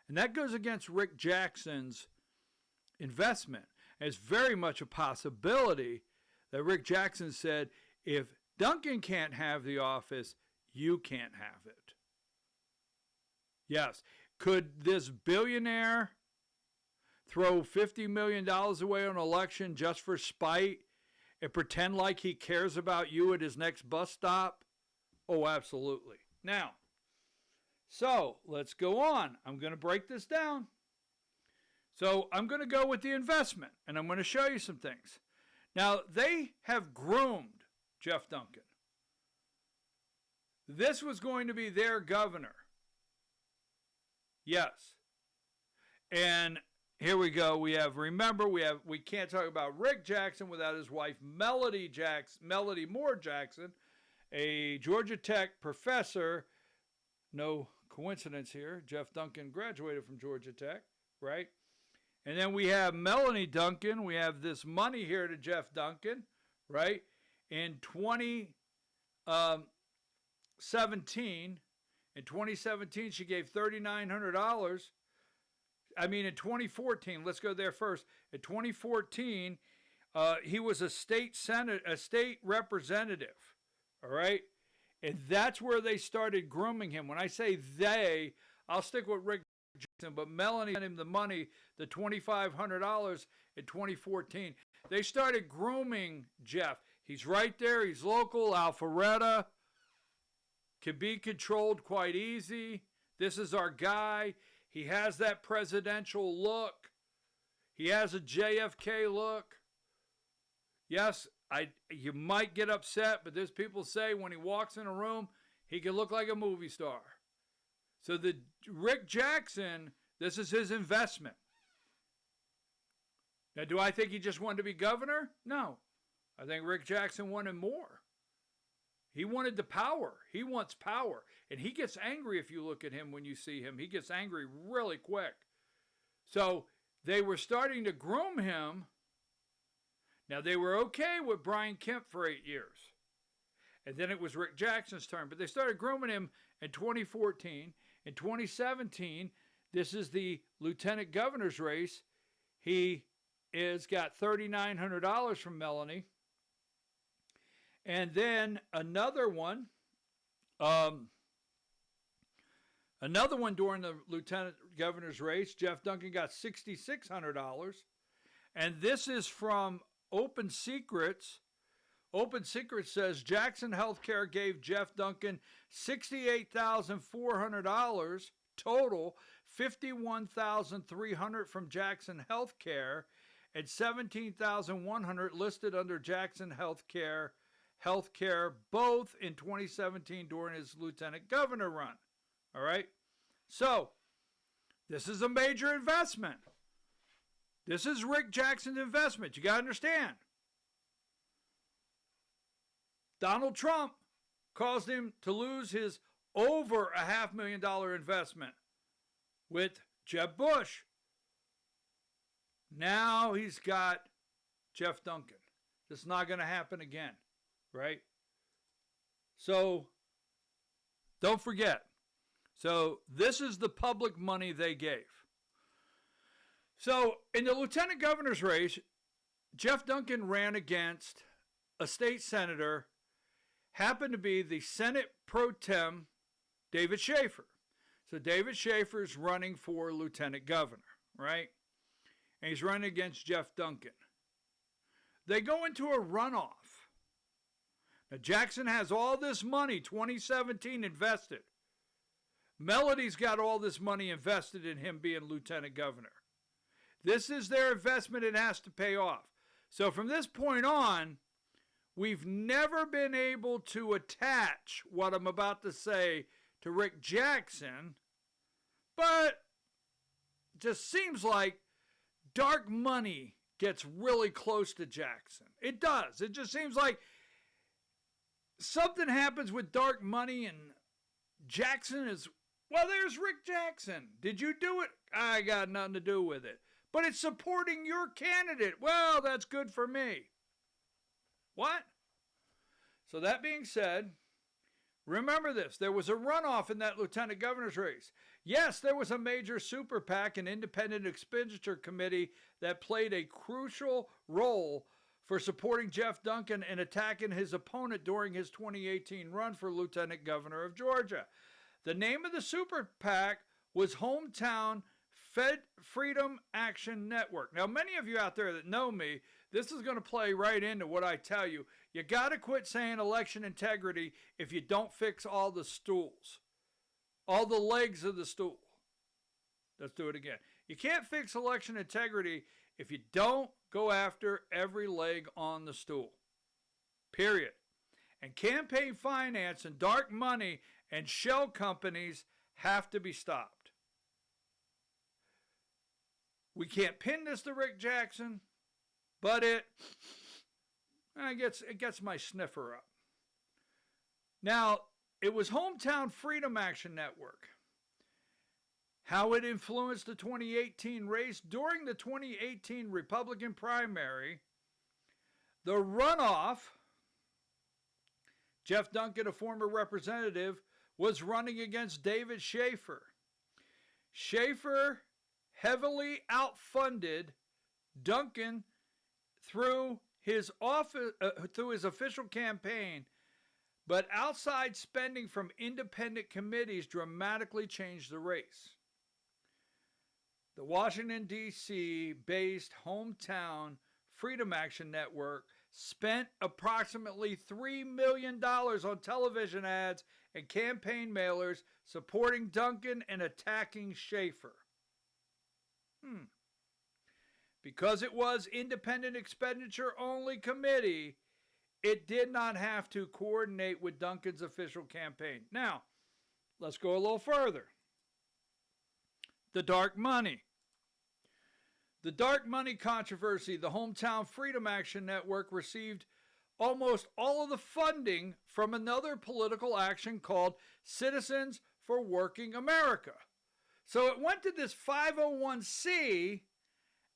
And that goes against Rick Jackson's investment. It's very much a possibility that Rick Jackson said, if Duncan can't have the office, you can't have it. Yes. Could this billionaire throw $50 million away on an election just for spite and pretend like he cares about you at his next bus stop? Oh, absolutely. Now, so let's go on. I'm going to break this down. So I'm going to go with the investment, and I'm going to show you some things. Now, they have groomed Geoff Duncan. This was going to be their governor. Yes. And here we go. We can't talk about Rick Jackson without his wife, Melody Moore Jackson, a Georgia Tech professor. No coincidence here. Geoff Duncan graduated from Georgia Tech, right? And then we have Melanie Duncan. We have this money here to Geoff Duncan, right? In 2017, she gave $3,900. I mean, in 2014, let's go there first. In 2014, he was a state representative, all right? And that's where they started grooming him. When I say they, I'll stick with Rick Jackson, but Melanie sent him the money, the $2,500 in 2014. They started grooming Geoff. He's right there. He's local. Alpharetta. Can be controlled quite easy. This is our guy. He has that presidential look. He has a JFK look. Yes, you might get upset, but there's people say when he walks in a room, he can look like a movie star. So the Rick Jackson, this is his investment. Now, do I think he just wanted to be governor? No. I think Rick Jackson wanted more. He wanted the power. He wants power. And he gets angry if you look at him when you see him. He gets angry really quick. So they were starting to groom him. Now, they were okay with Brian Kemp for 8 years. And then it was Rick Jackson's turn. But they started grooming him in 2014. In 2017, this is the lieutenant governor's race. He has got $3,900 from Melanie. And then another one Another one during the lieutenant governor's race, Geoff Duncan got $6,600. And this is from Open Secrets. Open Secrets says Jackson Healthcare gave Geoff Duncan $68,400 total, $51,300 from Jackson Healthcare, and $17,100 listed under Jackson Healthcare, both in 2017 during his lieutenant governor run. All right? So, this is a major investment. This is Rick Jackson's investment. You got to understand. Donald Trump caused him to lose his over $500,000 investment with Jeb Bush. Now he's got Geoff Duncan. This is not going to happen again, right? So, don't forget. So, this is the public money they gave. So, in the lieutenant governor's race, Geoff Duncan ran against a state senator, happened to be the Senate pro tem, David Schaefer. So, David Schaefer's running for lieutenant governor, right? And he's running against Geoff Duncan. They go into a runoff. Now, Jackson has all this money, 2017, invested. Melody's got all this money invested in him being lieutenant governor. This is their investment. It has to pay off. So from this point on, we've never been able to attach what I'm about to say to Rick Jackson, but it just seems like dark money gets really close to Jackson. It does. It just seems like something happens with dark money and Jackson is, well, there's Rick Jackson. Did you do it? I got nothing to do with it. But it's supporting your candidate. Well, that's good for me. What? So that being said, remember this. There was a runoff in that lieutenant governor's race. Yes, there was a major super PAC and independent expenditure committee that played a crucial role for supporting Geoff Duncan and attacking his opponent during his 2018 run for lieutenant governor of Georgia. The name of the super PAC was Hometown Freedom Action Network. Now, many of you out there that know me, this is going to play right into what I tell you. You got to quit saying election integrity if you don't fix all the stools, all the legs of the stool. Let's do it again. You can't fix election integrity if you don't go after every leg on the stool. Period. And campaign finance and dark money and shell companies have to be stopped. We can't pin this to Rick Jackson, but it gets my sniffer up. Now, it was Hometown Freedom Action Network. How it influenced the 2018 race during the 2018 Republican primary. The runoff, Geoff Duncan, a former representative, was running against David Schaefer. Schaefer heavily outfunded Duncan through his official campaign, but outside spending from independent committees dramatically changed the race. The Washington, D.C. based Hometown Freedom Action Network spent approximately $3 million on television ads and campaign mailers supporting Duncan and attacking Schaefer. Because it was independent expenditure only committee, it did not have to coordinate with Duncan's official campaign. Now, let's go a little further. The dark money. The dark money controversy, the Hometown Freedom Action Network received almost all of the funding from another political action called Citizens for Working America. So it went to this 501c,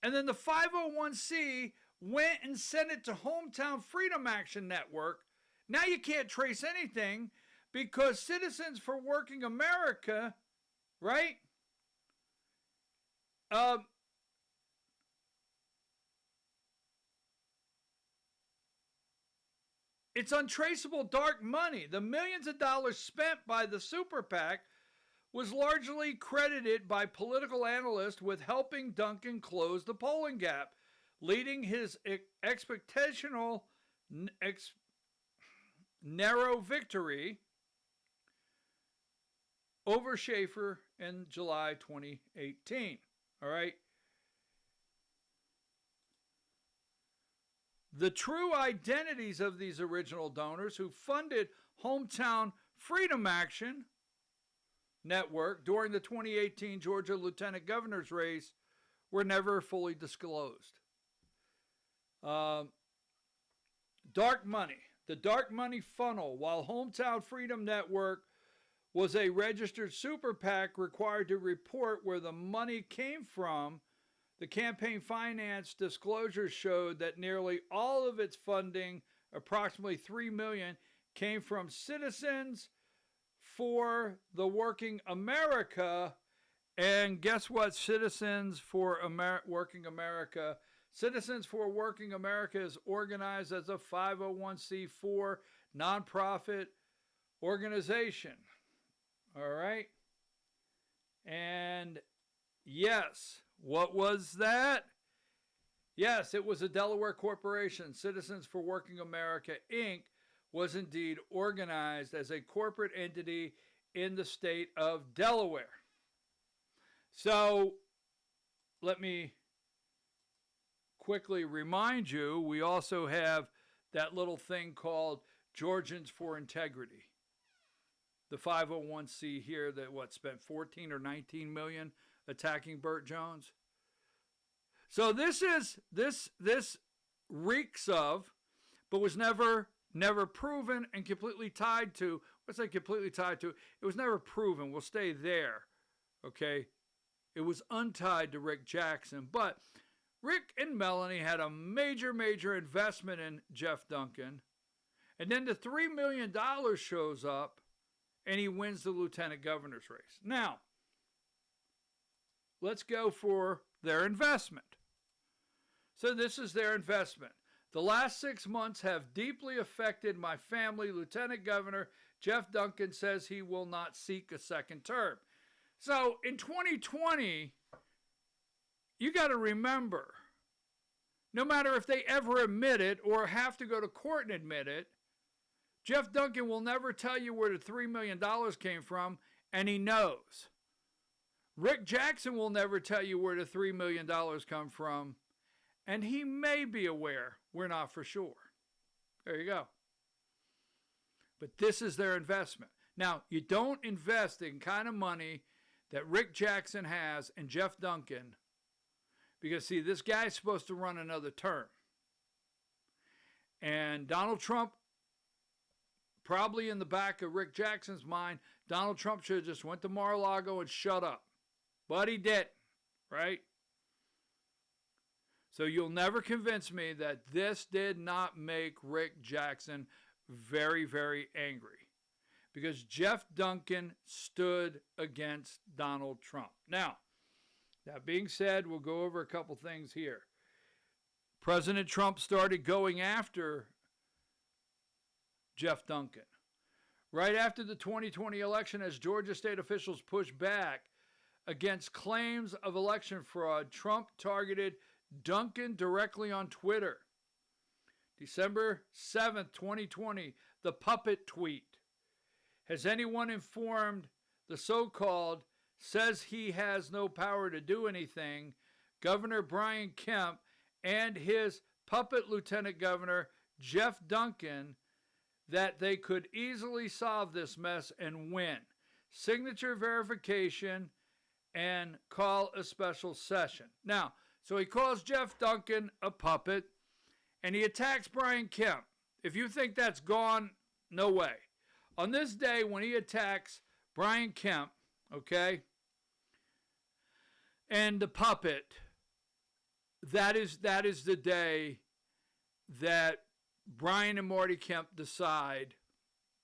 and then the 501c went and sent it to Hometown Freedom Action Network. Now you can't trace anything because Citizens for Working America, right? It's untraceable dark money. The millions of dollars spent by the super PAC was largely credited by political analysts with helping Duncan close the polling gap, leading his expectational narrow victory over Schaefer in July 2018. All right. The true identities of these original donors who funded Hometown Freedom Action Network during the 2018 Georgia Lieutenant Governor's race were never fully disclosed. Dark money. The dark money funnel, while Hometown Freedom Network was a registered super PAC required to report where the money came from, the campaign finance disclosures showed that nearly all of its funding, approximately $3 million, came from Citizens for the Working America. And guess what? Citizens for Working America. Citizens for Working America is organized as a 501c4 nonprofit organization. All right. And yes, what was that? Yes, it was a Delaware corporation. Citizens for Working America, Inc. was indeed organized as a corporate entity in the state of Delaware. So, let me quickly remind you, we also have that little thing called Georgians for Integrity. The 501c here that spent 14 or 19 million attacking Burt Jones. So this reeks of, but was never proven and completely tied to. What's that completely tied to? It was never proven. We'll stay there. Okay. It was untied to Rick Jackson, but Rick and Melanie had a major investment in Geoff Duncan. And then the $3 million shows up and he wins the lieutenant governor's race. Now, let's go for their investment. So this is their investment. The last 6 months have deeply affected my family. Lieutenant Governor Geoff Duncan says he will not seek a second term. So in 2020, you got to remember, no matter if they ever admit it or have to go to court and admit it, Geoff Duncan will never tell you where the $3 million came from, and he knows. Rick Jackson will never tell you where the $3 million come from, and he may be aware. We're not for sure. There you go. But this is their investment. Now, you don't invest in kind of money that Rick Jackson has and Geoff Duncan, because, see, this guy's supposed to run another term. And Donald Trump, probably in the back of Rick Jackson's mind, Donald Trump should have just went to Mar-a-Lago and shut up. But he didn't, right? So you'll never convince me that this did not make Rick Jackson very angry. Because Geoff Duncan stood against Donald Trump. Now, that being said, we'll go over a couple things here. President Trump started going after Geoff Duncan. Right after the 2020 election, as Georgia state officials pushed back against claims of election fraud, Trump targeted Duncan directly on Twitter. December 7th, 2020, the puppet tweet. Has anyone informed the so-called says he has no power to do anything, Governor Brian Kemp and his puppet lieutenant governor, Geoff Duncan, that they could easily solve this mess and win? Signature verification and call a special session. Now, so he calls Geoff Duncan a puppet and he attacks Brian Kemp. If you think that's gone, no way. On this day when he attacks Brian Kemp, okay, and the puppet, that is the day that Brian and Marty Kemp decide,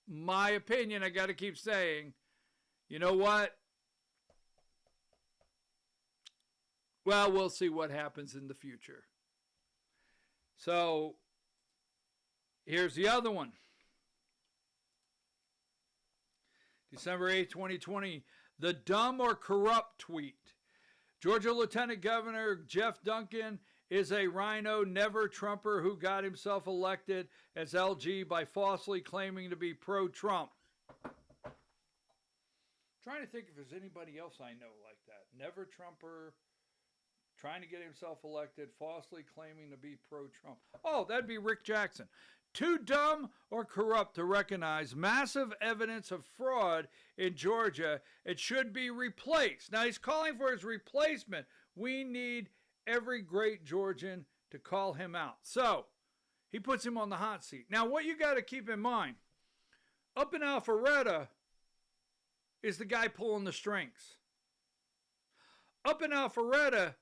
my opinion, I got to keep saying, you know what? Well, we'll see what happens in the future. So, here's the other one. December 8, 2020, the dumb or corrupt tweet. Georgia Lieutenant Governor Geoff Duncan is a rhino never-Trumper who got himself elected as LG by falsely claiming to be pro-Trump. Trying to think if there's anybody else I know like that. Never-Trumper, trying to get himself elected, falsely claiming to be pro-Trump. Oh, that'd be Rick Jackson. Too dumb or corrupt to recognize massive evidence of fraud in Georgia. It should be replaced. Now, he's calling for his replacement. We need every great Georgian to call him out. So, he puts him on the hot seat. Now, what you got to keep in mind, up in Alpharetta is the guy pulling the strings. Up in Alpharetta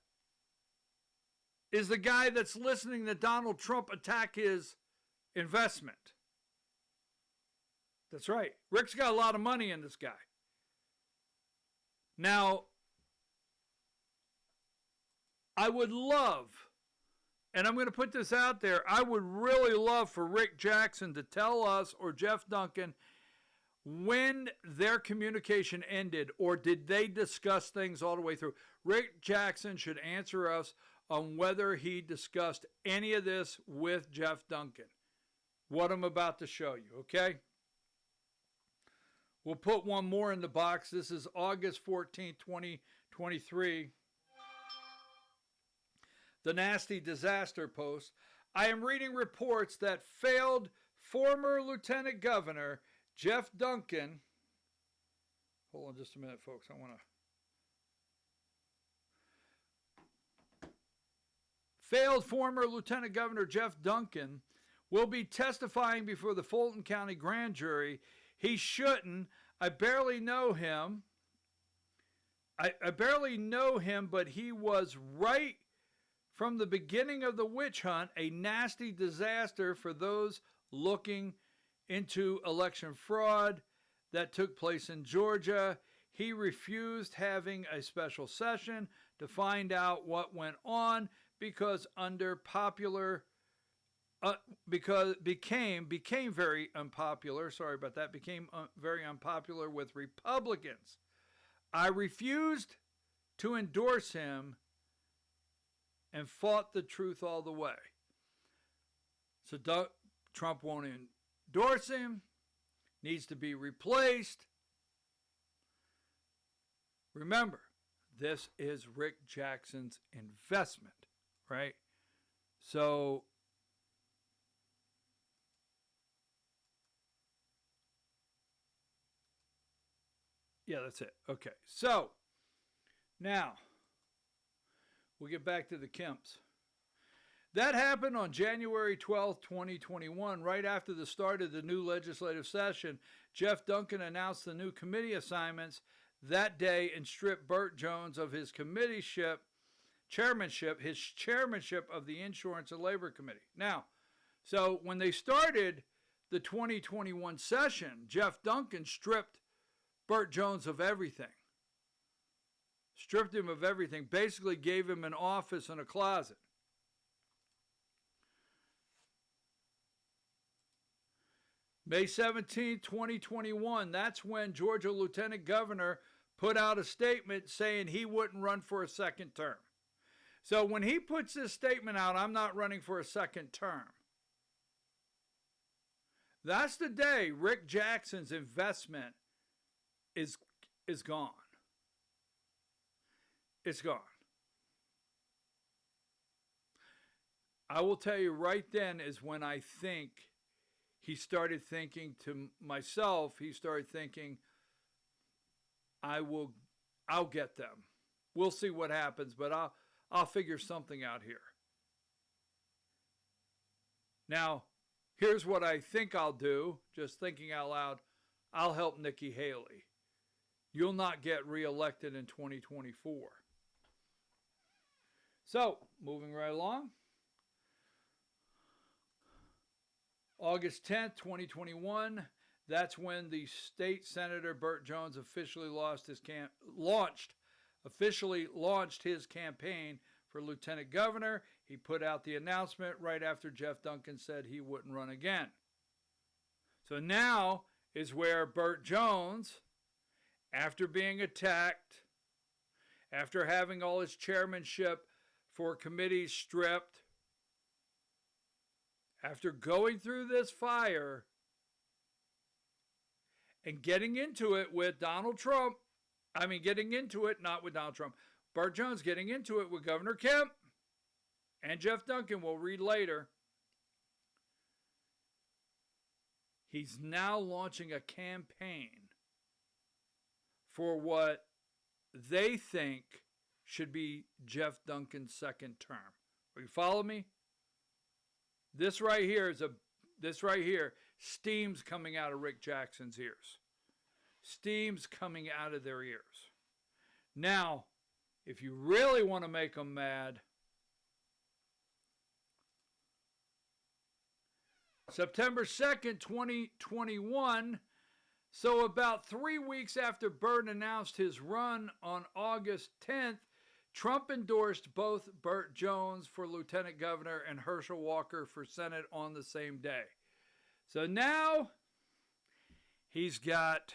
is the guy that's listening to Donald Trump attack his investment. That's right. Rick's got a lot of money in this guy. Now, I would love, and I'm going to put this out there, I would really love for Rick Jackson to tell us, or Geoff Duncan, when their communication ended, or did they discuss things all the way through. Rick Jackson should answer us on whether he discussed any of this with Geoff Duncan. What I'm about to show you, okay? We'll put one more in the box. This is August 14, 2023. The Nasty Disaster Post. I am reading reports that failed former Lieutenant Governor Geoff Duncan. Hold on just a minute, folks. I want to. Failed former Lieutenant Governor Geoff Duncan will be testifying before the Fulton County Grand Jury. He shouldn't. I barely know him. I barely know him, but he was right from the beginning of the witch hunt, a nasty disaster for those looking into election fraud that took place in Georgia. He refused having a special session to find out what went on because became very unpopular. Sorry about that. Became very unpopular with Republicans. I refused to endorse him and fought the truth all the way. So Trump won't endorse him. Needs to be replaced. Remember, this is Rick Jackson's investment, right? So yeah, that's it. Okay, so now we'll get back to the Kemps. That happened on January 12, 2021, right after the start of the new legislative session. Geoff Duncan announced the new committee assignments that day and stripped Burt Jones of his chairmanship of the Insurance and Labor Committee. Now, so when they started the 2021 session, Geoff Duncan stripped Burt Jones of everything. Stripped him of everything. Basically gave him an office and a closet. May 17, 2021, that's when Georgia Lieutenant Governor put out a statement saying he wouldn't run for a second term. So when he puts this statement out, I'm not running for a second term, that's the day Rick Jackson's investment is gone. It's gone. I will tell you right then is when I think he started thinking to myself, he started thinking, I'll get them. We'll see what happens, but I'll figure something out here. Now, here's what I think I'll do, just thinking out loud. I'll help Nikki Haley. You'll not get reelected in 2024. So, moving right along. August 10th, 2021, that's when the state senator Burt Jones officially launched his campaign for lieutenant governor. He put out the announcement right after Geoff Duncan said he wouldn't run again. So now is where Burt Jones after being attacked, after having all his chairmanship for committees stripped, after going through this fire and getting into it with Donald Trump, getting into it, not with Donald Trump, Burt Jones getting into it with Governor Kemp and Geoff Duncan, we'll read later. He's now launching a campaign for what they think should be Geoff Duncan's second term. Will you follow me? This right here steam's coming out of Rick Jackson's ears. Steam's coming out of their ears. Now, if you really want to make them mad, September 2nd, 2021, so about 3 weeks after Burt announced his run on August 10th, Trump endorsed both Burt Jones for lieutenant governor and Herschel Walker for Senate on the same day. So now he's got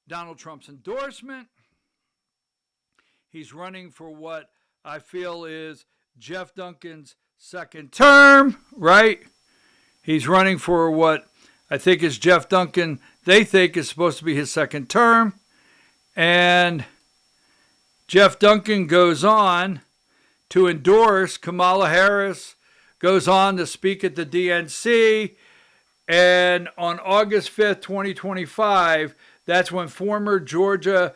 Donald Trump's endorsement. He's running for what I feel is Geoff Duncan's second term, right? He's running for what I think is Geoff Duncan, they think is supposed to be his second term. And Geoff Duncan goes on to endorse Kamala Harris, goes on to speak at the DNC. And on August 5th, 2025, that's when former Georgia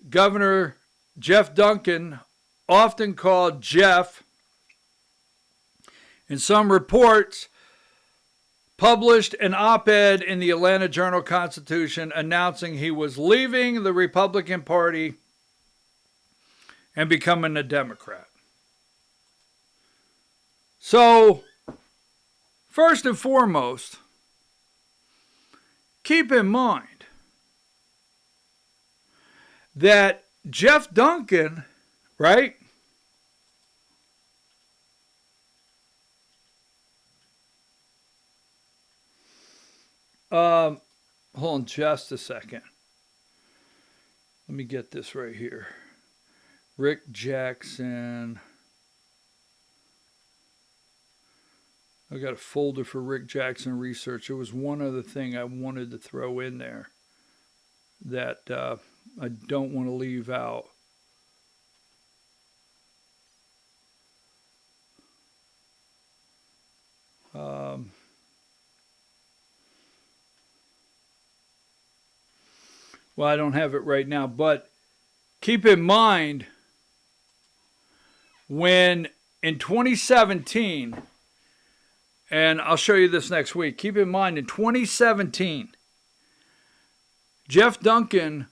Governor Geoff Duncan, often called Jeff, in some reports, published an op-ed in the Atlanta Journal-Constitution announcing he was leaving the Republican Party and becoming a Democrat. So, first and foremost, keep in mind that Geoff Duncan, right, hold on just a second. Let me get this right here. Rick Jackson. I got a folder for Rick Jackson research. There was one other thing I wanted to throw in there that I don't want to leave out. Well, I don't have it right now, but keep in mind when in 2017, and I'll show you this next week, keep in mind in 2017, Geoff Duncan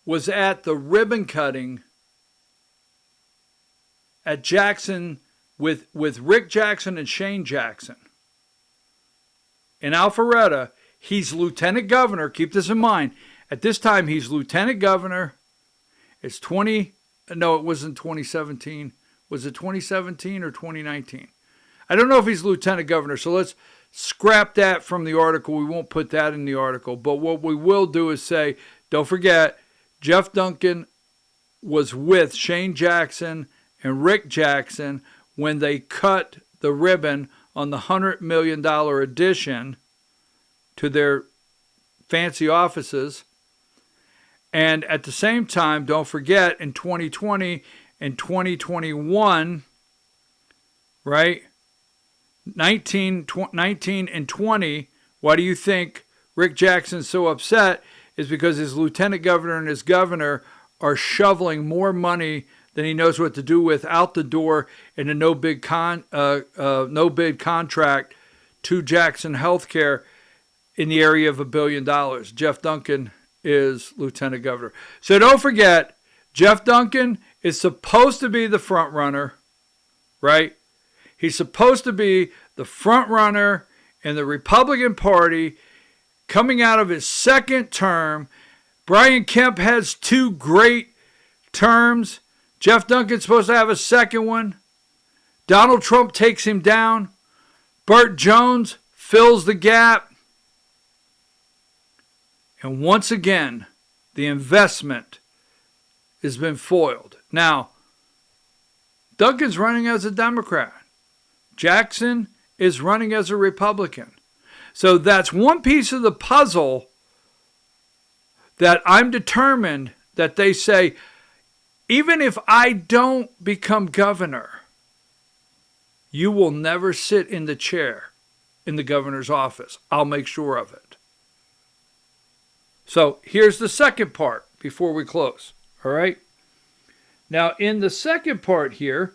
was at the ribbon cutting at Jackson with Rick Jackson and Shane Jackson. In Alpharetta, he's lieutenant governor. Keep this in mind. At this time, he's lieutenant governor. It wasn't 2017. Was it 2017 or 2019? I don't know if he's lieutenant governor, so let's scrap that from the article. We won't put that in the article. But what we will do is say, don't forget, Geoff Duncan was with Shane Jackson and Rick Jackson when they cut the ribbon on the $100 million addition to their fancy offices. And at the same time, don't forget, in 2020 and 2021, right, 19 and 20, why do you think Rick Jackson's so upset? Is because his lieutenant governor and his governor are shoveling more money than he knows what to do with out the door in a no bid contract to Jackson Healthcare in the area of $1 billion. Geoff Duncan is lieutenant governor. So don't forget, Geoff Duncan is supposed to be the front runner, right? He's supposed to be the front runner in the Republican Party coming out of his second term. Brian Kemp has 2 great terms. Geoff Duncan's supposed to have a second one. Donald Trump takes him down. Burt Jones fills the gap. And once again, the investment has been foiled. Now, Duncan's running as a Democrat. Jackson is running as a Republican. So that's one piece of the puzzle that I'm determined that they say, even if I don't become governor, you will never sit in the chair in the governor's office. I'll make sure of it. So here's the second part before we close. All right. Now, in the second part here,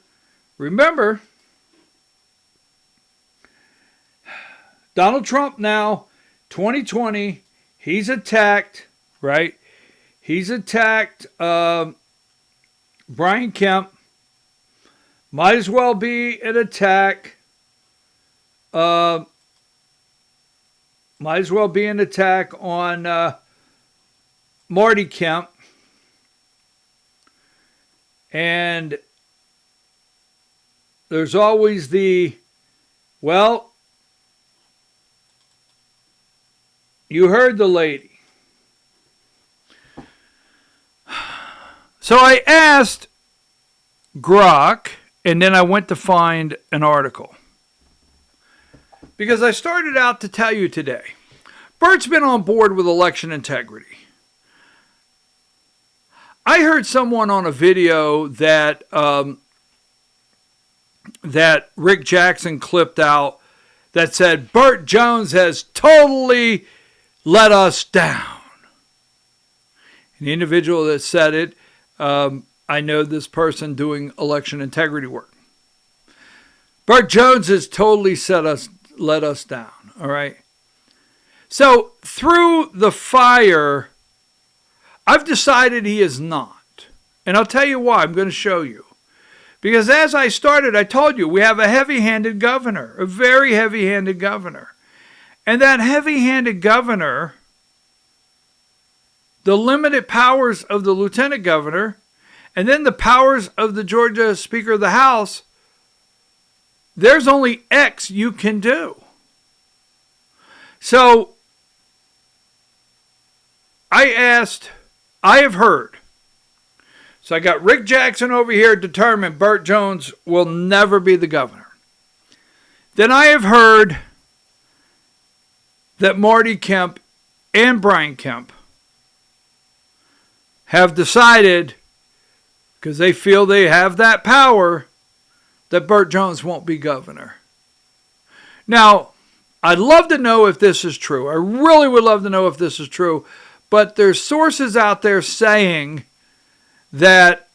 remember, Donald Trump now, 2020, he's attacked, right? He's attacked Brian Kemp. Might as well be an attack. Might as well be an attack on Marty Kemp. And there's always the, well, you heard the lady. So I asked Grok, and then I went to find an article. Because I started out to tell you today, Burt's been on board with election integrity. I heard someone on a video that that Rick Jackson clipped out that said, Burt Jones has totally let us down. And the individual that said it, I know this person doing election integrity work. Burt Jones has totally let us down, all right? So through the fire, I've decided he is not. And I'll tell you why. I'm going to show you. Because as I started, I told you, we have a heavy-handed governor, a very heavy-handed governor. And that heavy-handed governor, the limited powers of the lieutenant governor, and then the powers of the Georgia Speaker of the House, there's only X you can do. So I have heard. So I got Rick Jackson over here determined Burt Jones will never be the governor. Then I have heard that Marty Kemp and Brian Kemp have decided, because they feel they have that power, that Burt Jones won't be governor. Now, I'd love to know if this is true. I really would love to know if this is true. But there's sources out there saying that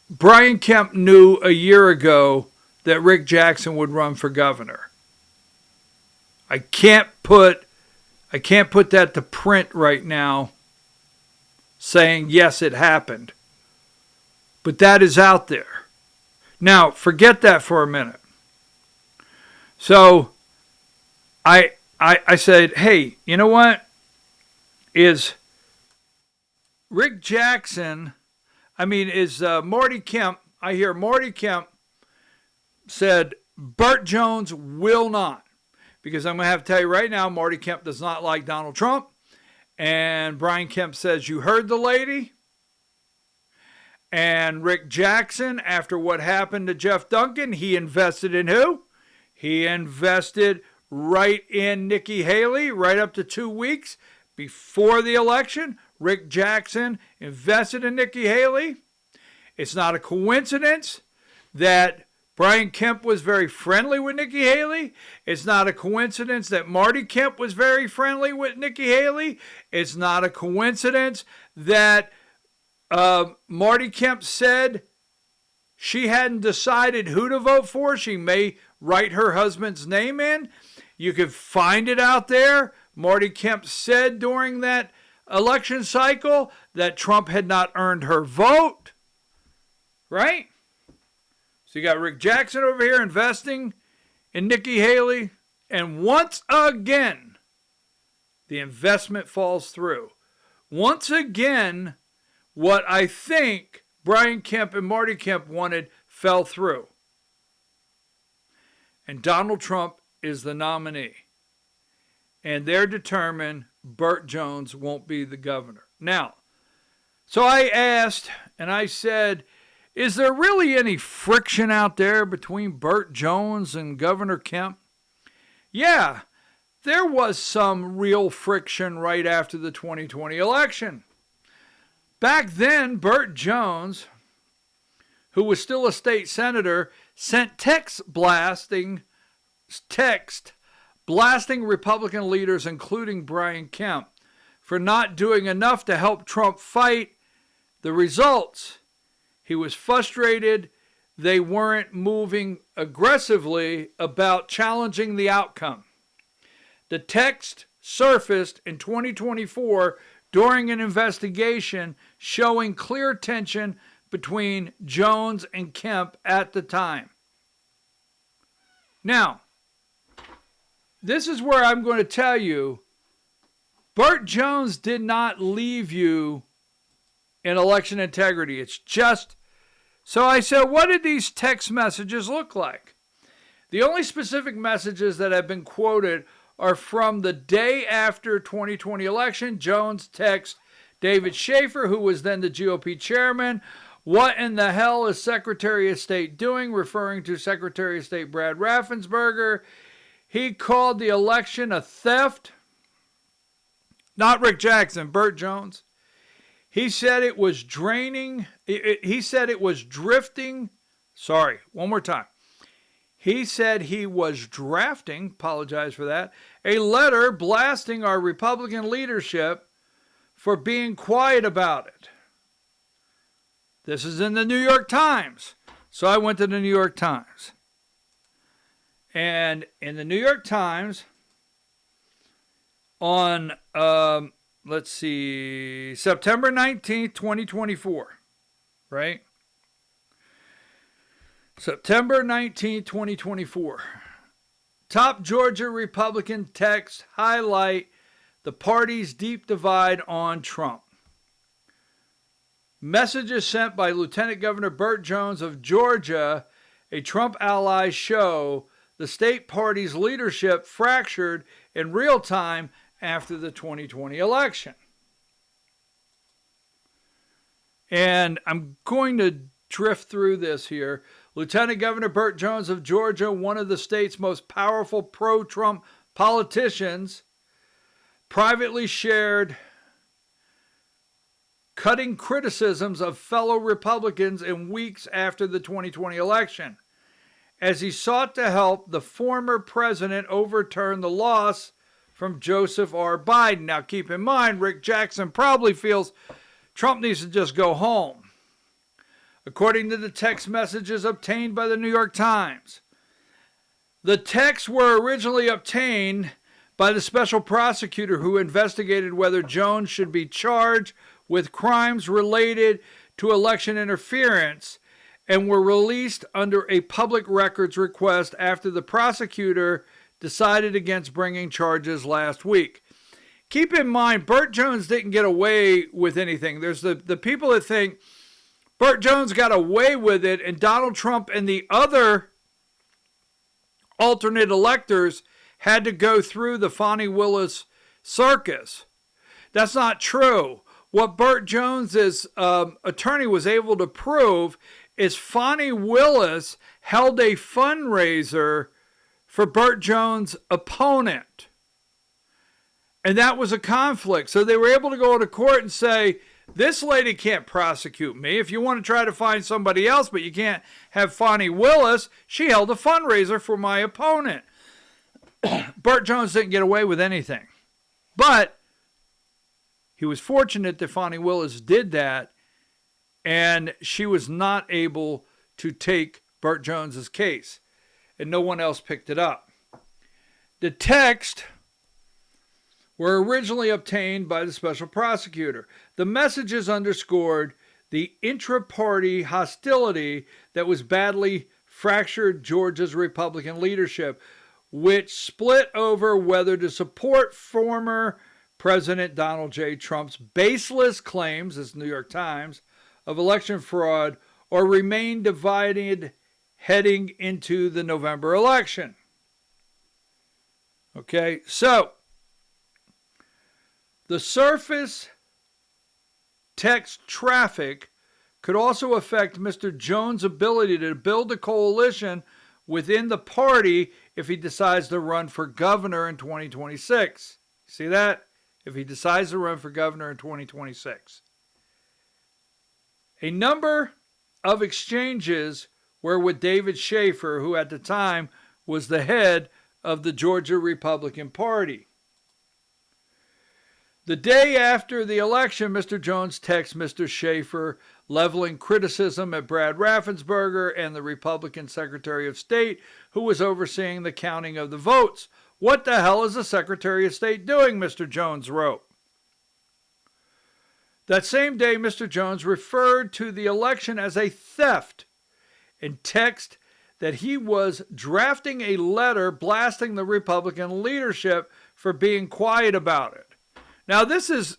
Brian Kemp knew a year ago that Rick Jackson would run for governor. I can't put that to print right now saying, yes, it happened. But that is out there. Now, forget that for a minute. So I said, hey, you know what? Is Rick Jackson, is Marty Kemp, I hear Marty Kemp said Burt Jones will not. Because I'm going to have to tell you right now, Marty Kemp does not like Donald Trump. And Brian Kemp says, you heard the lady. And Rick Jackson, after what happened to Geoff Duncan, he invested in who? He invested right in Nikki Haley, right up to 2 weeks before the election. Rick Jackson invested in Nikki Haley. It's not a coincidence that Brian Kemp was very friendly with Nikki Haley. It's not a coincidence that Marty Kemp was very friendly with Nikki Haley. It's not a coincidence that Marty Kemp said she hadn't decided who to vote for. She may write her husband's name in. You could find it out there. Marty Kemp said during that election cycle that Trump had not earned her vote. Right? So you got Rick Jackson over here investing in Nikki Haley. And once again, the investment falls through. Once again, what I think Brian Kemp and Marty Kemp wanted fell through. And Donald Trump is the nominee. And they're determined Burt Jones won't be the governor. Now, so I asked and I said, is there really any friction out there between Burt Jones and Governor Kemp? Yeah, there was some real friction right after the 2020 election. Back then, Burt Jones, who was still a state senator, sent text blasting Republican leaders, including Brian Kemp, for not doing enough to help Trump fight the results. He was frustrated they weren't moving aggressively about challenging the outcome. The text surfaced in 2024 during an investigation showing clear tension between Jones and Kemp at the time. Now, this is where I'm going to tell you, Burt Jones did not leave you in election integrity. It's just, so I said, what did these text messages look like? The only specific messages that have been quoted are from the day after 2020 election. Jones texted David Schaefer, who was then the GOP chairman, "What in the hell is Secretary of State doing?" referring to Secretary of State Brad Raffensperger. He called the election a theft. Not Rick Jackson, Burt Jones. He said it was draining. He said it was drifting. Sorry, one more time. He said he was drafting, apologize for that, a letter blasting our Republican leadership for being quiet about it. This is in the New York Times. So I went to the New York Times. And in the New York Times, on, let's see, September 19th, 2024, right? September 19th, 2024. Top Georgia Republican texts highlight the party's deep divide on Trump. Messages sent by Lieutenant Governor Burt Jones of Georgia, a Trump ally, show the state party's leadership fractured in real time after the 2020 election. And I'm going to drift through this here. Lieutenant Governor Burt Jones of Georgia, one of the state's most powerful pro-Trump politicians, privately shared cutting criticisms of fellow Republicans in weeks after the 2020 election, as he sought to help the former president overturn the loss from Joseph R. Biden. Now, keep in mind, Rick Jackson probably feels Trump needs to just go home. According to the text messages obtained by the New York Times, the texts were originally obtained by the special prosecutor who investigated whether Jones should be charged with crimes related to election interference and were released under a public records request after the prosecutor decided against bringing charges last week. Keep in mind, Burt Jones didn't get away with anything. There's the people that think Burt Jones got away with it and Donald Trump and the other alternate electors had to go through the Fani Willis circus. That's not true. What Burt Jones's attorney was able to prove is Fani Willis held a fundraiser for Burt Jones' opponent. And that was a conflict. So they were able to go to court and say, this lady can't prosecute me. If you want to try to find somebody else, but you can't have Fani Willis, she held a fundraiser for my opponent. Burt Jones didn't get away with anything. But he was fortunate that Fani Willis did that, and she was not able to take Burt Jones's case, and no one else picked it up. The text were originally obtained by the special prosecutor. The messages underscored the intra-party hostility that was badly fractured Georgia's Republican leadership, which split over whether to support former President Donald J. Trump's baseless claims, as New York Times, of election fraud or remain divided heading into the November election. Okay, so The surface text traffic could also affect Mr. Jones' ability to build a coalition within the party if he decides to run for governor in 2026. See that? If he decides to run for governor in 2026. A number of exchanges were with David Schaefer, who at the time was the head of the Georgia Republican Party. The day after the election, Mr. Jones texts Mr. Schaefer, leveling criticism at Brad Raffensperger and the Republican Secretary of State, who was overseeing the counting of the votes. What the hell is the Secretary of State doing, Mr. Jones wrote. That same day, Mr. Jones referred to the election as a theft and texted that he was drafting a letter blasting the Republican leadership for being quiet about it. Now, this is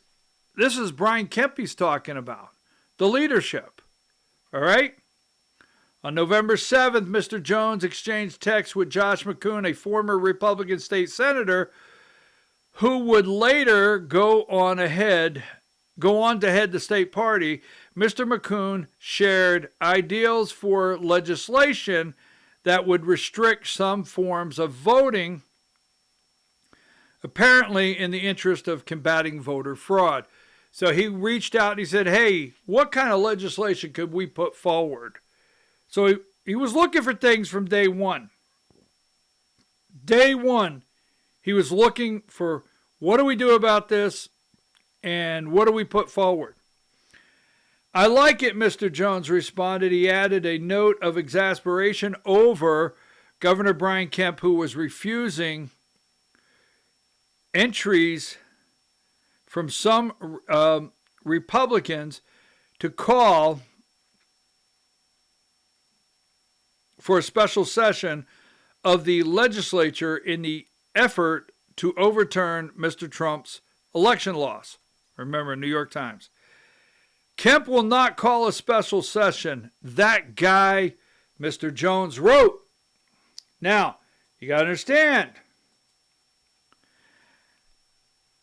Brian Kemp he's talking about, the leadership, all right? On November 7th, Mr. Jones exchanged texts with Josh McCoon, a former Republican state senator, who would later go on to head the state party. Mr. McCoon shared ideals for legislation that would restrict some forms of voting, apparently in the interest of combating voter fraud. So he reached out and he said, hey, what kind of legislation could we put forward? So he was looking for things from day one. Day one, he was looking for what do we do about this and what do we put forward? I like it, Mr. Jones responded. He added a note of exasperation over Governor Brian Kemp, who was refusing entries from some Republicans to call for a special session of the legislature in the effort to overturn Mr. Trump's election loss. Remember, New York Times. Kemp will not call a special session. That guy, Mr. Jones, wrote. Now, you got to understand,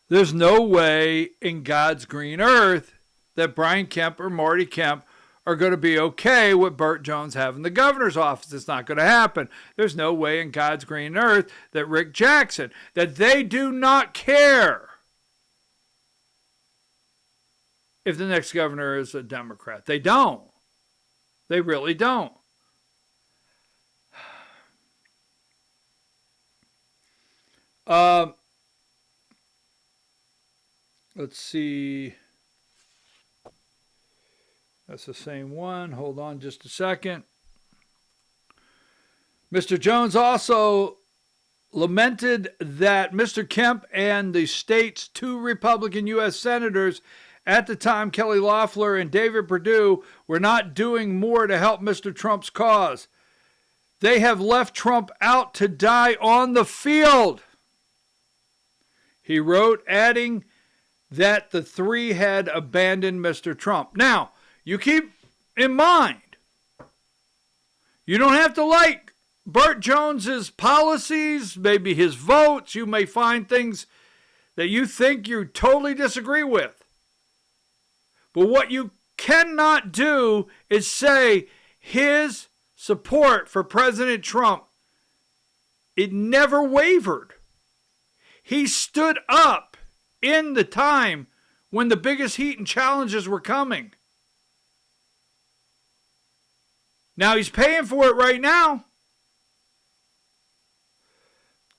there's no way in God's green earth that Brian Kemp or Marty Kemp are going to be okay with Burt Jones having the governor's office. It's not going to happen. There's no way in God's green earth that Rick Jackson, that they do not care if the next governor is a Democrat. They don't. They really don't. Let's see. That's the same one. Hold on just a second. Mr. Jones also lamented that Mr. Kemp and the state's two Republican U.S. senators at the time, Kelly Loeffler and David Perdue, were not doing more to help Mr. Trump's cause. They have left Trump out to die on the field, he wrote, adding that the three had abandoned Mr. Trump. Now, you keep in mind, you don't have to like Burt Jones's policies, maybe his votes. You may find things that you think you totally disagree with. But what you cannot do is say his support for President Trump, it never wavered. He stood up in the time when the biggest heat and challenges were coming. Now he's paying for it right now.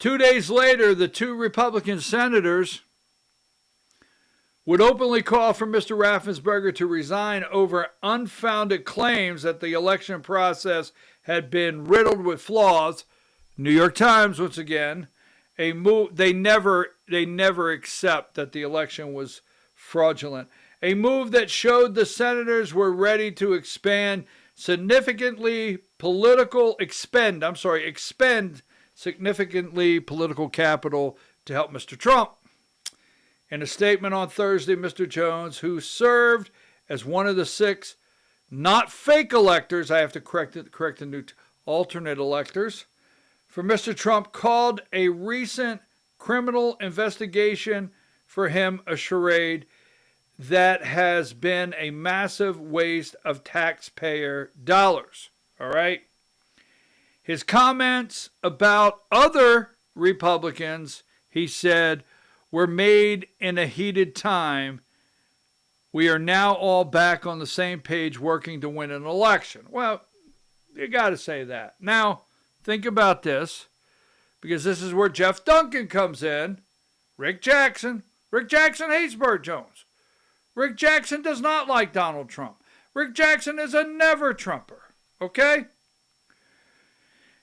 2 days later, the two Republican senators would openly call for Mr. Raffensperger to resign over unfounded claims that the election process had been riddled with flaws. New York Times, once again, a move they never accept that the election was fraudulent. A move that showed the senators were ready to expend significantly political capital to help Mr. Trump. In a statement on Thursday, Mr. Jones, who served as one of the 6 not fake electors, I have to correct the new alternate electors, for Mr. Trump, called a recent criminal investigation for him a charade that has been a massive waste of taxpayer dollars. All right? His comments about other Republicans, he said, were made in a heated time. We are now all back on the same page working to win an election. Well, you got to say that. Now, think about this, because this is where Geoff Duncan comes in. Rick Jackson. Rick Jackson hates Burt Jones. Rick Jackson does not like Donald Trump. Rick Jackson is a never-Trumper. Okay?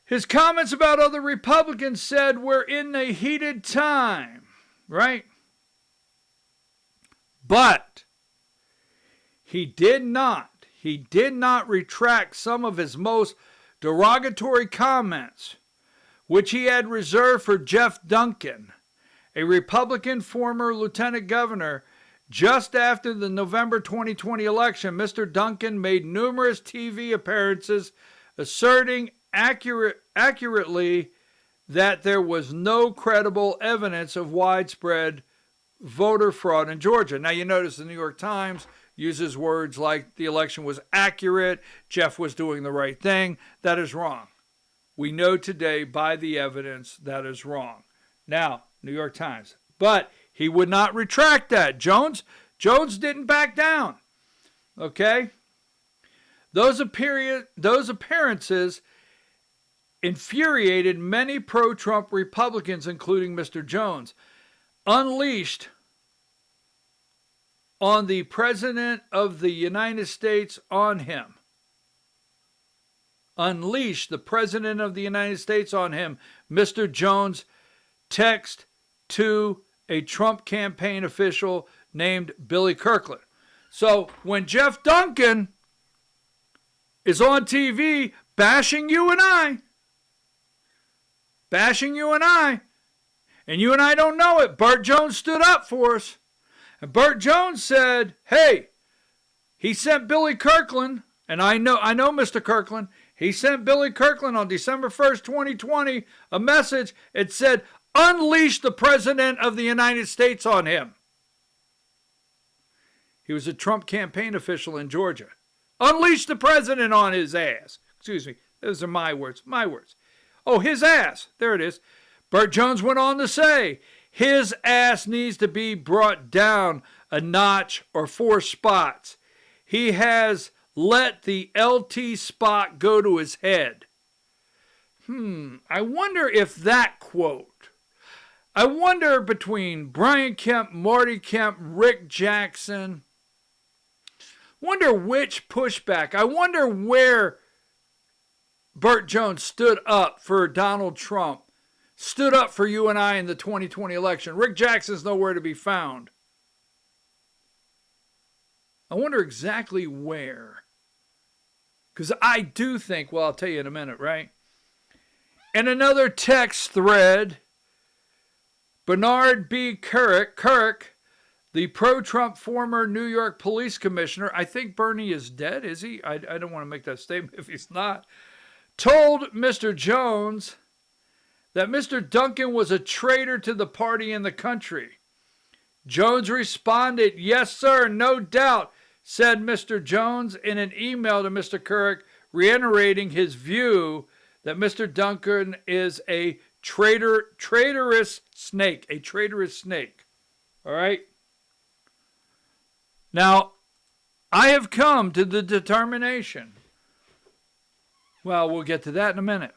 His comments about other Republicans said we're in a heated time, right? But he did not retract some of his most derogatory comments, which he had reserved for Geoff Duncan, a Republican former lieutenant governor. Just after the November 2020 election, Mr. Duncan made numerous TV appearances asserting accurately that there was no credible evidence of widespread voter fraud in Georgia. Now, you notice the New York Times uses words like the election was accurate, Jeff was doing the right thing. That is wrong. We know today by the evidence that is wrong. Now, New York Times. But he would not retract that. Jones didn't back down. Okay? Those appearances infuriated many pro-Trump Republicans, including Mr. Jones, unleashed on the President of the United States on him. Unleashed the President of the United States on him. Mr. Jones text to a Trump campaign official named Billy Kirkland. So when Geoff Duncan is on TV bashing you and I, and you and I don't know it, Burt Jones stood up for us. And Burt Jones said, hey, he sent Billy Kirkland, and I know Mr. Kirkland, he sent Billy Kirkland on December 1st, 2020, a message. It said, unleash the President of the United States on him. He was a Trump campaign official in Georgia. Unleash the President on his ass. Excuse me, those are my words. Oh, his ass. There it is. Burt Jones went on to say, his ass needs to be brought down a notch or 4 spots. He has let the LT spot go to his head. I wonder if that quote, I wonder between Brian Kemp, Marty Kemp, Rick Jackson, wonder which pushback, I wonder where Burt Jones stood up for Donald Trump, stood up for you and I in the 2020 election. Rick Jackson's nowhere to be found. I wonder exactly where. Because I do think, well, I'll tell you in a minute, right? In another text thread, Bernard B. Kirk, the pro-Trump former New York police commissioner, I think Bernie is dead, is he? I don't want to make that statement if he's not, told Mr. Jones that Mr. Duncan was a traitor to the party and the country. Jones responded, yes, sir, no doubt, said Mr. Jones in an email to Mr. Kirk, reiterating his view that Mr. Duncan is a traitorous snake. All right? Now, I have come to the determination. Well, we'll get to that in a minute.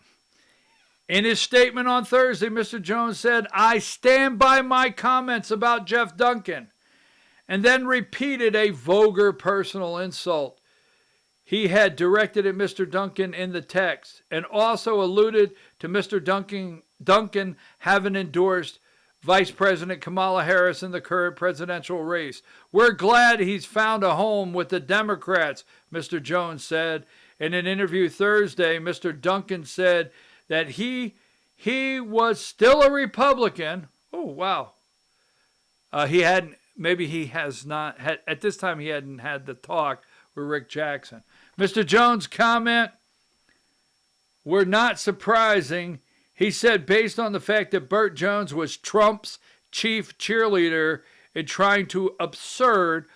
In his statement on Thursday, Mr. Jones said, I stand by my comments about Geoff Duncan, and then repeated a vulgar personal insult he had directed at Mr. Duncan in the text, and also alluded to Mr. Duncan having endorsed Vice President Kamala Harris in the current presidential race. We're glad he's found a home with the Democrats, Mr. Jones said. In an interview Thursday, Mr. Duncan said that he was still a Republican. Oh, wow. He hadn't, maybe he has not, at this time he hadn't had the talk with Rick Jackson. Mr. Jones' comment were not surprising. He said based on the fact that Burt Jones was Trump's chief cheerleader in trying to absurd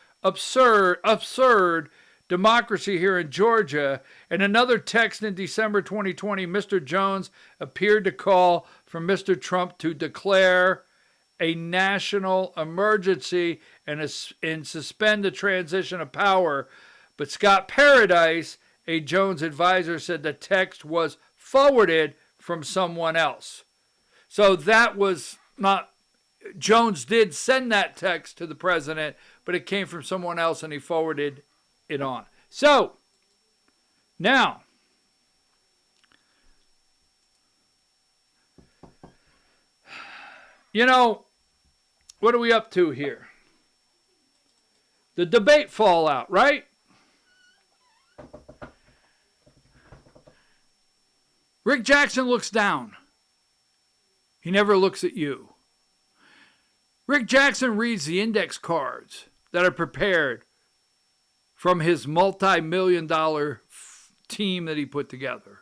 democracy here in Georgia. And another text in December 2020, Mr. Jones appeared to call for Mr. Trump to declare a national emergency and suspend the transition of power. But Scott Paradise, a Jones advisor, said the text was forwarded from someone else. So that was not, Jones did send that text to the president, but it came from someone else and he forwarded it on. So, now, you know, what are we up to here? The debate fallout, right? Rick Jackson looks down. He never looks at you. Rick Jackson reads the index cards that are prepared from his multi-million-dollar team that he put together.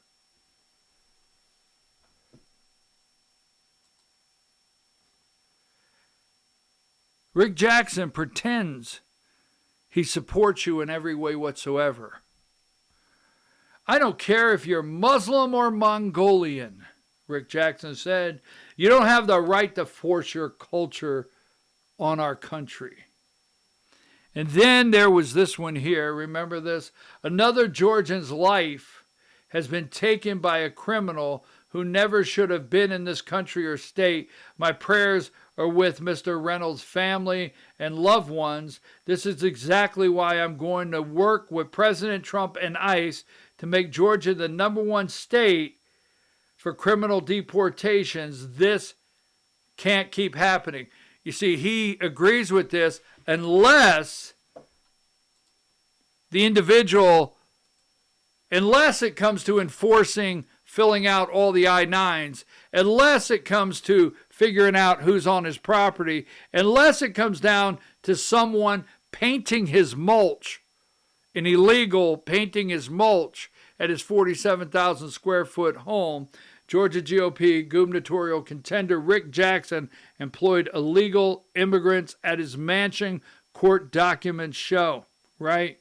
Rick Jackson pretends he supports you in every way whatsoever. I don't care if you're Muslim or Mongolian, Rick Jackson said. You don't have the right to force your culture on our country. And then there was this one here. Remember this? Another Georgian's life has been taken by a criminal who never should have been in this country or state. My prayers are with Mr. Reynolds' family and loved ones. This is exactly why I'm going to work with President Trump and ICE to make Georgia the #1 state for criminal deportations. This can't keep happening. You see, he agrees with this unless the individual, unless it comes to enforcing filling out all the I-9s, unless it comes to figuring out who's on his property, unless it comes down to someone painting his mulch, an illegal painting his mulch at his 47,000 square foot home, Georgia GOP gubernatorial contender Rick Jackson employed illegal immigrants at his mansion, court documents show, right?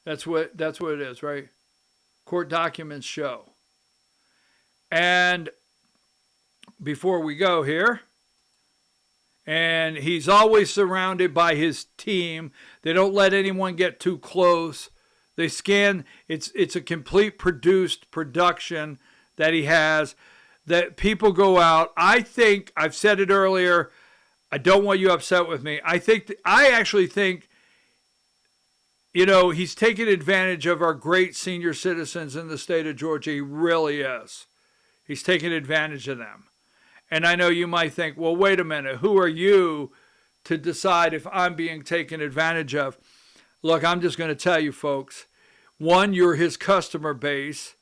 That's what it is, right? Court documents show. And before we go here, and he's always surrounded by his team. They don't let anyone get too close. They scan, it's a complete produced production that he has, that people go out. I think, I've said it earlier, I don't want you upset with me. I actually think, you know, he's taking advantage of our great senior citizens in the state of Georgia. He really is. He's taking advantage of them. And I know you might think, well, wait a minute, who are you to decide if I'm being taken advantage of? Look, I'm just going to tell you, folks. One, you're his customer base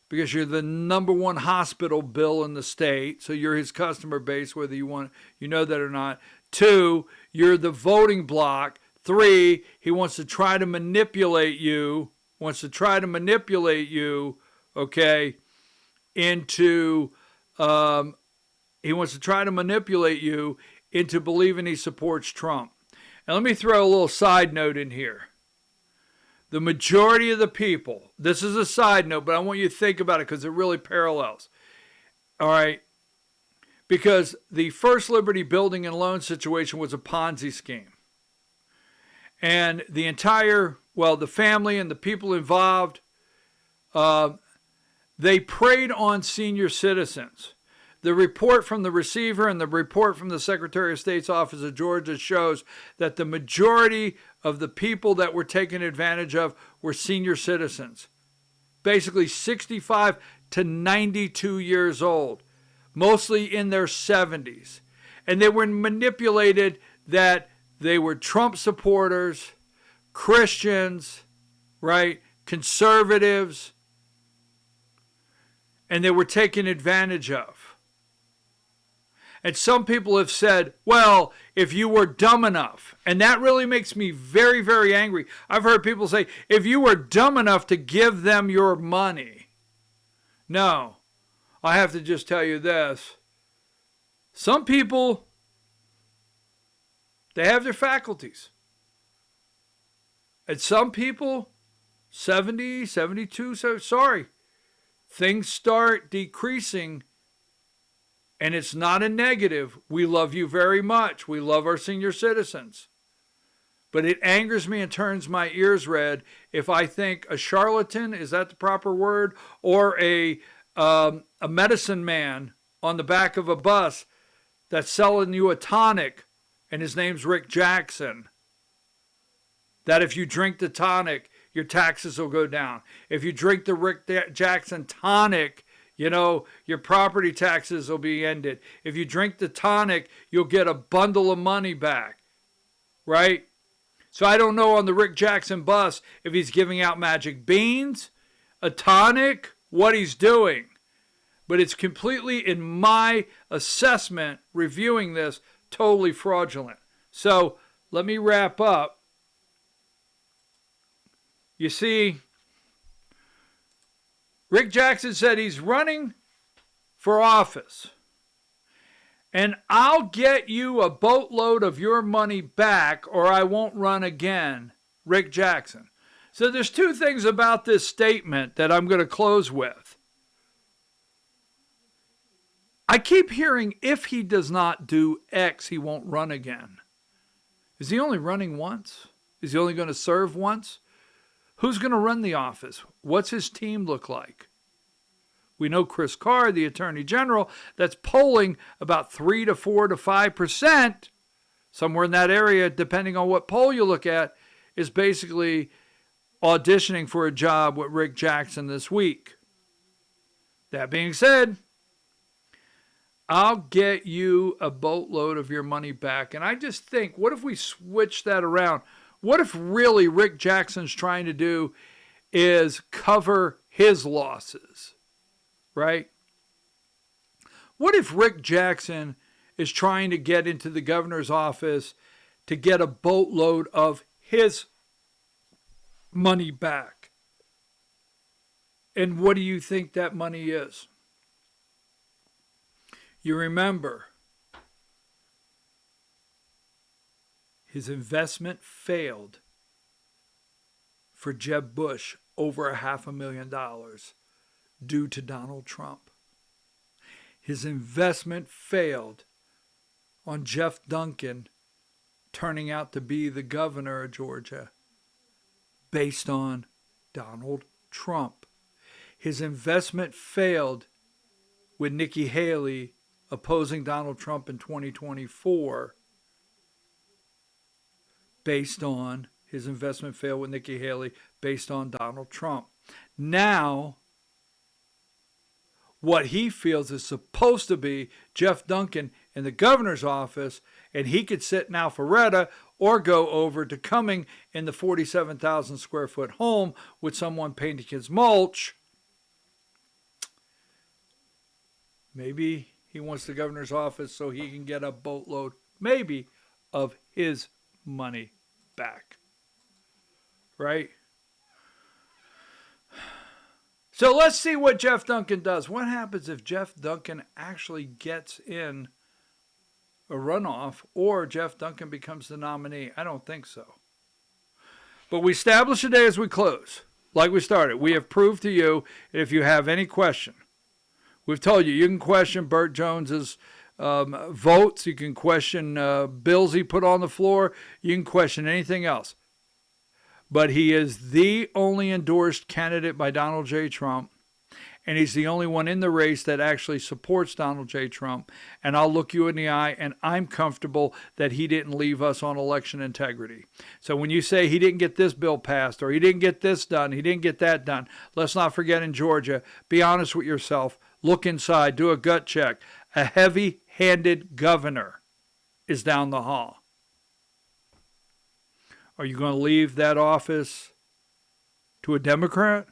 because you're the #1 hospital bill in the state. So you're his customer base, whether you know that or not. 2, you're the voting block. 3, he wants to try to manipulate you, okay, he wants to try to manipulate you into believing he supports Trump. And let me throw a little side note in here. The majority of the people, this is a side note, but I want you to think about it because it really parallels. All right? Because the First Liberty building and loan situation was a Ponzi scheme. And the the family and the people involved, they preyed on senior citizens. The report from the receiver and the report from the Secretary of State's office of Georgia shows that the majority of the people that were taken advantage of were senior citizens, basically 65 to 92 years old, mostly in their 70s. And they were manipulated that they were Trump supporters, Christians, right, conservatives, and they were taken advantage of. And some people have said, well, if you were dumb enough, and that really makes me very, very angry. I've heard people say, if you were dumb enough to give them your money. No, I have to just tell you this. Some people They have their faculties. And some people, 70, 72, so sorry, things start decreasing, and it's not a negative. We love you very much. We love our senior citizens. But it angers me and turns my ears red if I think a charlatan, is that the proper word, or a medicine man on the back of a bus that's selling you a tonic, and his name's Rick Jackson, that if you drink the tonic, your taxes will go down. If you drink the Rick Jackson tonic, you know, your property taxes will be ended. If you drink the tonic, you'll get a bundle of money back, right? So I don't know on the Rick Jackson bus if he's giving out magic beans, a tonic, what he's doing. But it's completely, in my assessment, reviewing this, totally fraudulent. So let me wrap up. You see, Rick Jackson said he's running for office. And I'll get you a boatload of your money back or I won't run again, Rick Jackson. So there's two things about this statement that I'm going to close with. I keep hearing if he does not do X, he won't run again. Is he only running once? Is he only going to serve once? Who's going to run the office? What's his team look like? We know Chris Carr, the Attorney General, that's polling about 3 to 4 to 5%, somewhere in that area, depending on what poll you look at, is basically auditioning for a job with Rick Jackson this week. That being said, I'll get you a boatload of your money back. And I just think, what if we switch that around? What if really Rick Jackson's trying to do is cover his losses, right? What if Rick Jackson is trying to get into the governor's office to get a boatload of his money back? And what do you think that money is? You remember, his investment failed for Jeb Bush over $500,000 due to Donald Trump. His investment failed on Geoff Duncan turning out to be the governor of Georgia based on Donald Trump. His investment failed with Nikki Haley opposing Donald Trump in 2024 based on his investment failed with Nikki Haley based on Donald Trump. Now, what he feels is supposed to be Geoff Duncan in the governor's office, and he could sit in Alpharetta or go over to Cumming in the 47,000 square foot home with someone painting his mulch. Maybe he wants the governor's office so he can get a boatload, maybe, of his money back. Right? So let's see what Geoff Duncan does. What happens if Geoff Duncan actually gets in a runoff or Geoff Duncan becomes the nominee? I don't think so. But we establish today as we close, like we started. We have proved to you, if you have any question, we've told you, you can question Burt Jones's votes. You can question bills he put on the floor. You can question anything else. But he is the only endorsed candidate by Donald J. Trump. And he's the only one in the race that actually supports Donald J. Trump. And I'll look you in the eye, and I'm comfortable that he didn't leave us on election integrity. So when you say he didn't get this bill passed, or he didn't get this done, he didn't get that done, let's not forget in Georgia, be honest with yourself. Look inside. Do a gut check. A heavy-handed governor is down the hall. Are you going to leave that office to a Democrat?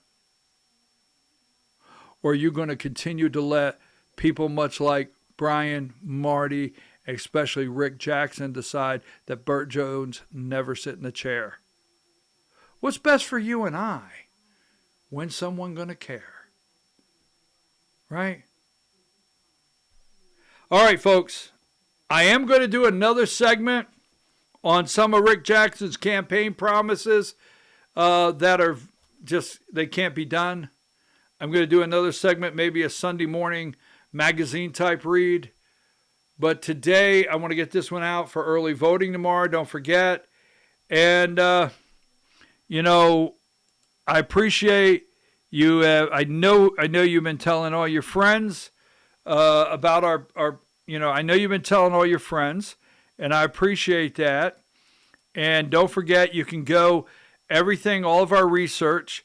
Or are you going to continue to let people much like Brian, Marty, especially Rick Jackson decide that Burt Jones never sit in the chair? What's best for you and I? When's someone going to care? Right? All right, folks. I am going to do another segment on some of Rick Jackson's campaign promises that are just, they can't be done. I'm going to do another segment, maybe a Sunday morning magazine type read. But today, I want to get this one out for early voting tomorrow. Don't forget. And, you know, I appreciate you. I know you've been telling all your friends about our, I know you've been telling all your friends, and I appreciate that. And don't forget, you can go everything, all of our research.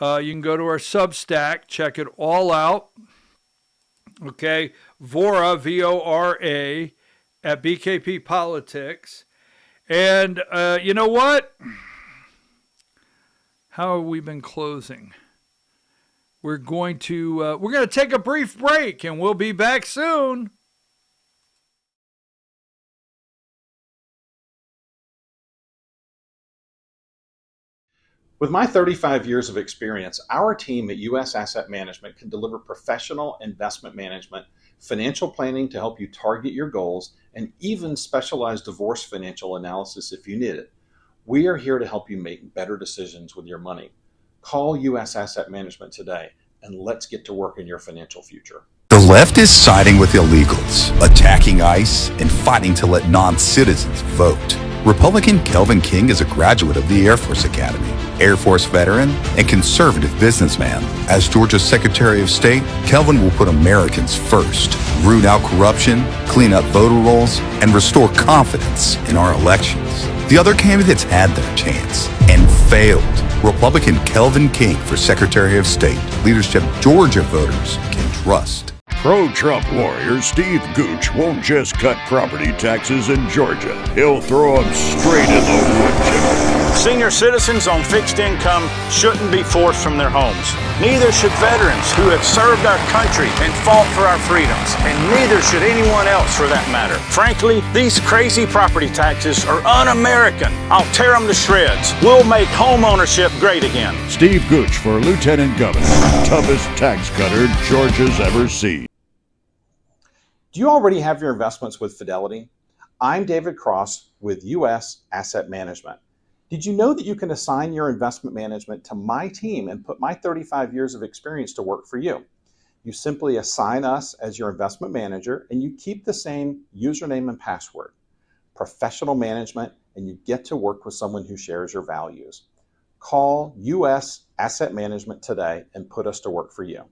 You can go to our Substack, check it all out. Okay, Vora, V-O-R-A, at BKP Politics. And you know what? How have we been closing? We're going to take a brief break, and we'll be back soon. With my 35 years of experience, our team at U.S. Asset Management can deliver professional investment management, financial planning to help you target your goals, and even specialized divorce financial analysis if you need it. We are here to help you make better decisions with your money. Call U.S. Asset Management today, and let's get to work in your financial future. The left is siding with illegals, attacking ICE, and fighting to let non-citizens vote. Republican Kelvin King is a graduate of the Air Force Academy, Air Force veteran, and conservative businessman. As Georgia's Secretary of State, Kelvin will put Americans first, root out corruption, clean up voter rolls, and restore confidence in our elections. The other candidates had their chance and failed. Republican Kelvin King for Secretary of State, leadership Georgia voters can trust. Pro-Trump warrior Steve Gooch won't just cut property taxes in Georgia. He'll throw them straight in the wood chipper. Senior citizens on fixed income shouldn't be forced from their homes. Neither should veterans who have served our country and fought for our freedoms. And neither should anyone else for that matter. Frankly, these crazy property taxes are un-American. I'll tear them to shreds. We'll make home ownership great again. Steve Gooch for Lieutenant Governor. Toughest tax cutter Georgia's ever seen. Do you already have your investments with Fidelity? I'm David Cross with U.S. Asset Management. Did you know that you can assign your investment management to my team and put my 35 years of experience to work for you? You simply assign us as your investment manager, and you keep the same username and password. Professional management, and you get to work with someone who shares your values. Call U.S. Asset Management today and put us to work for you.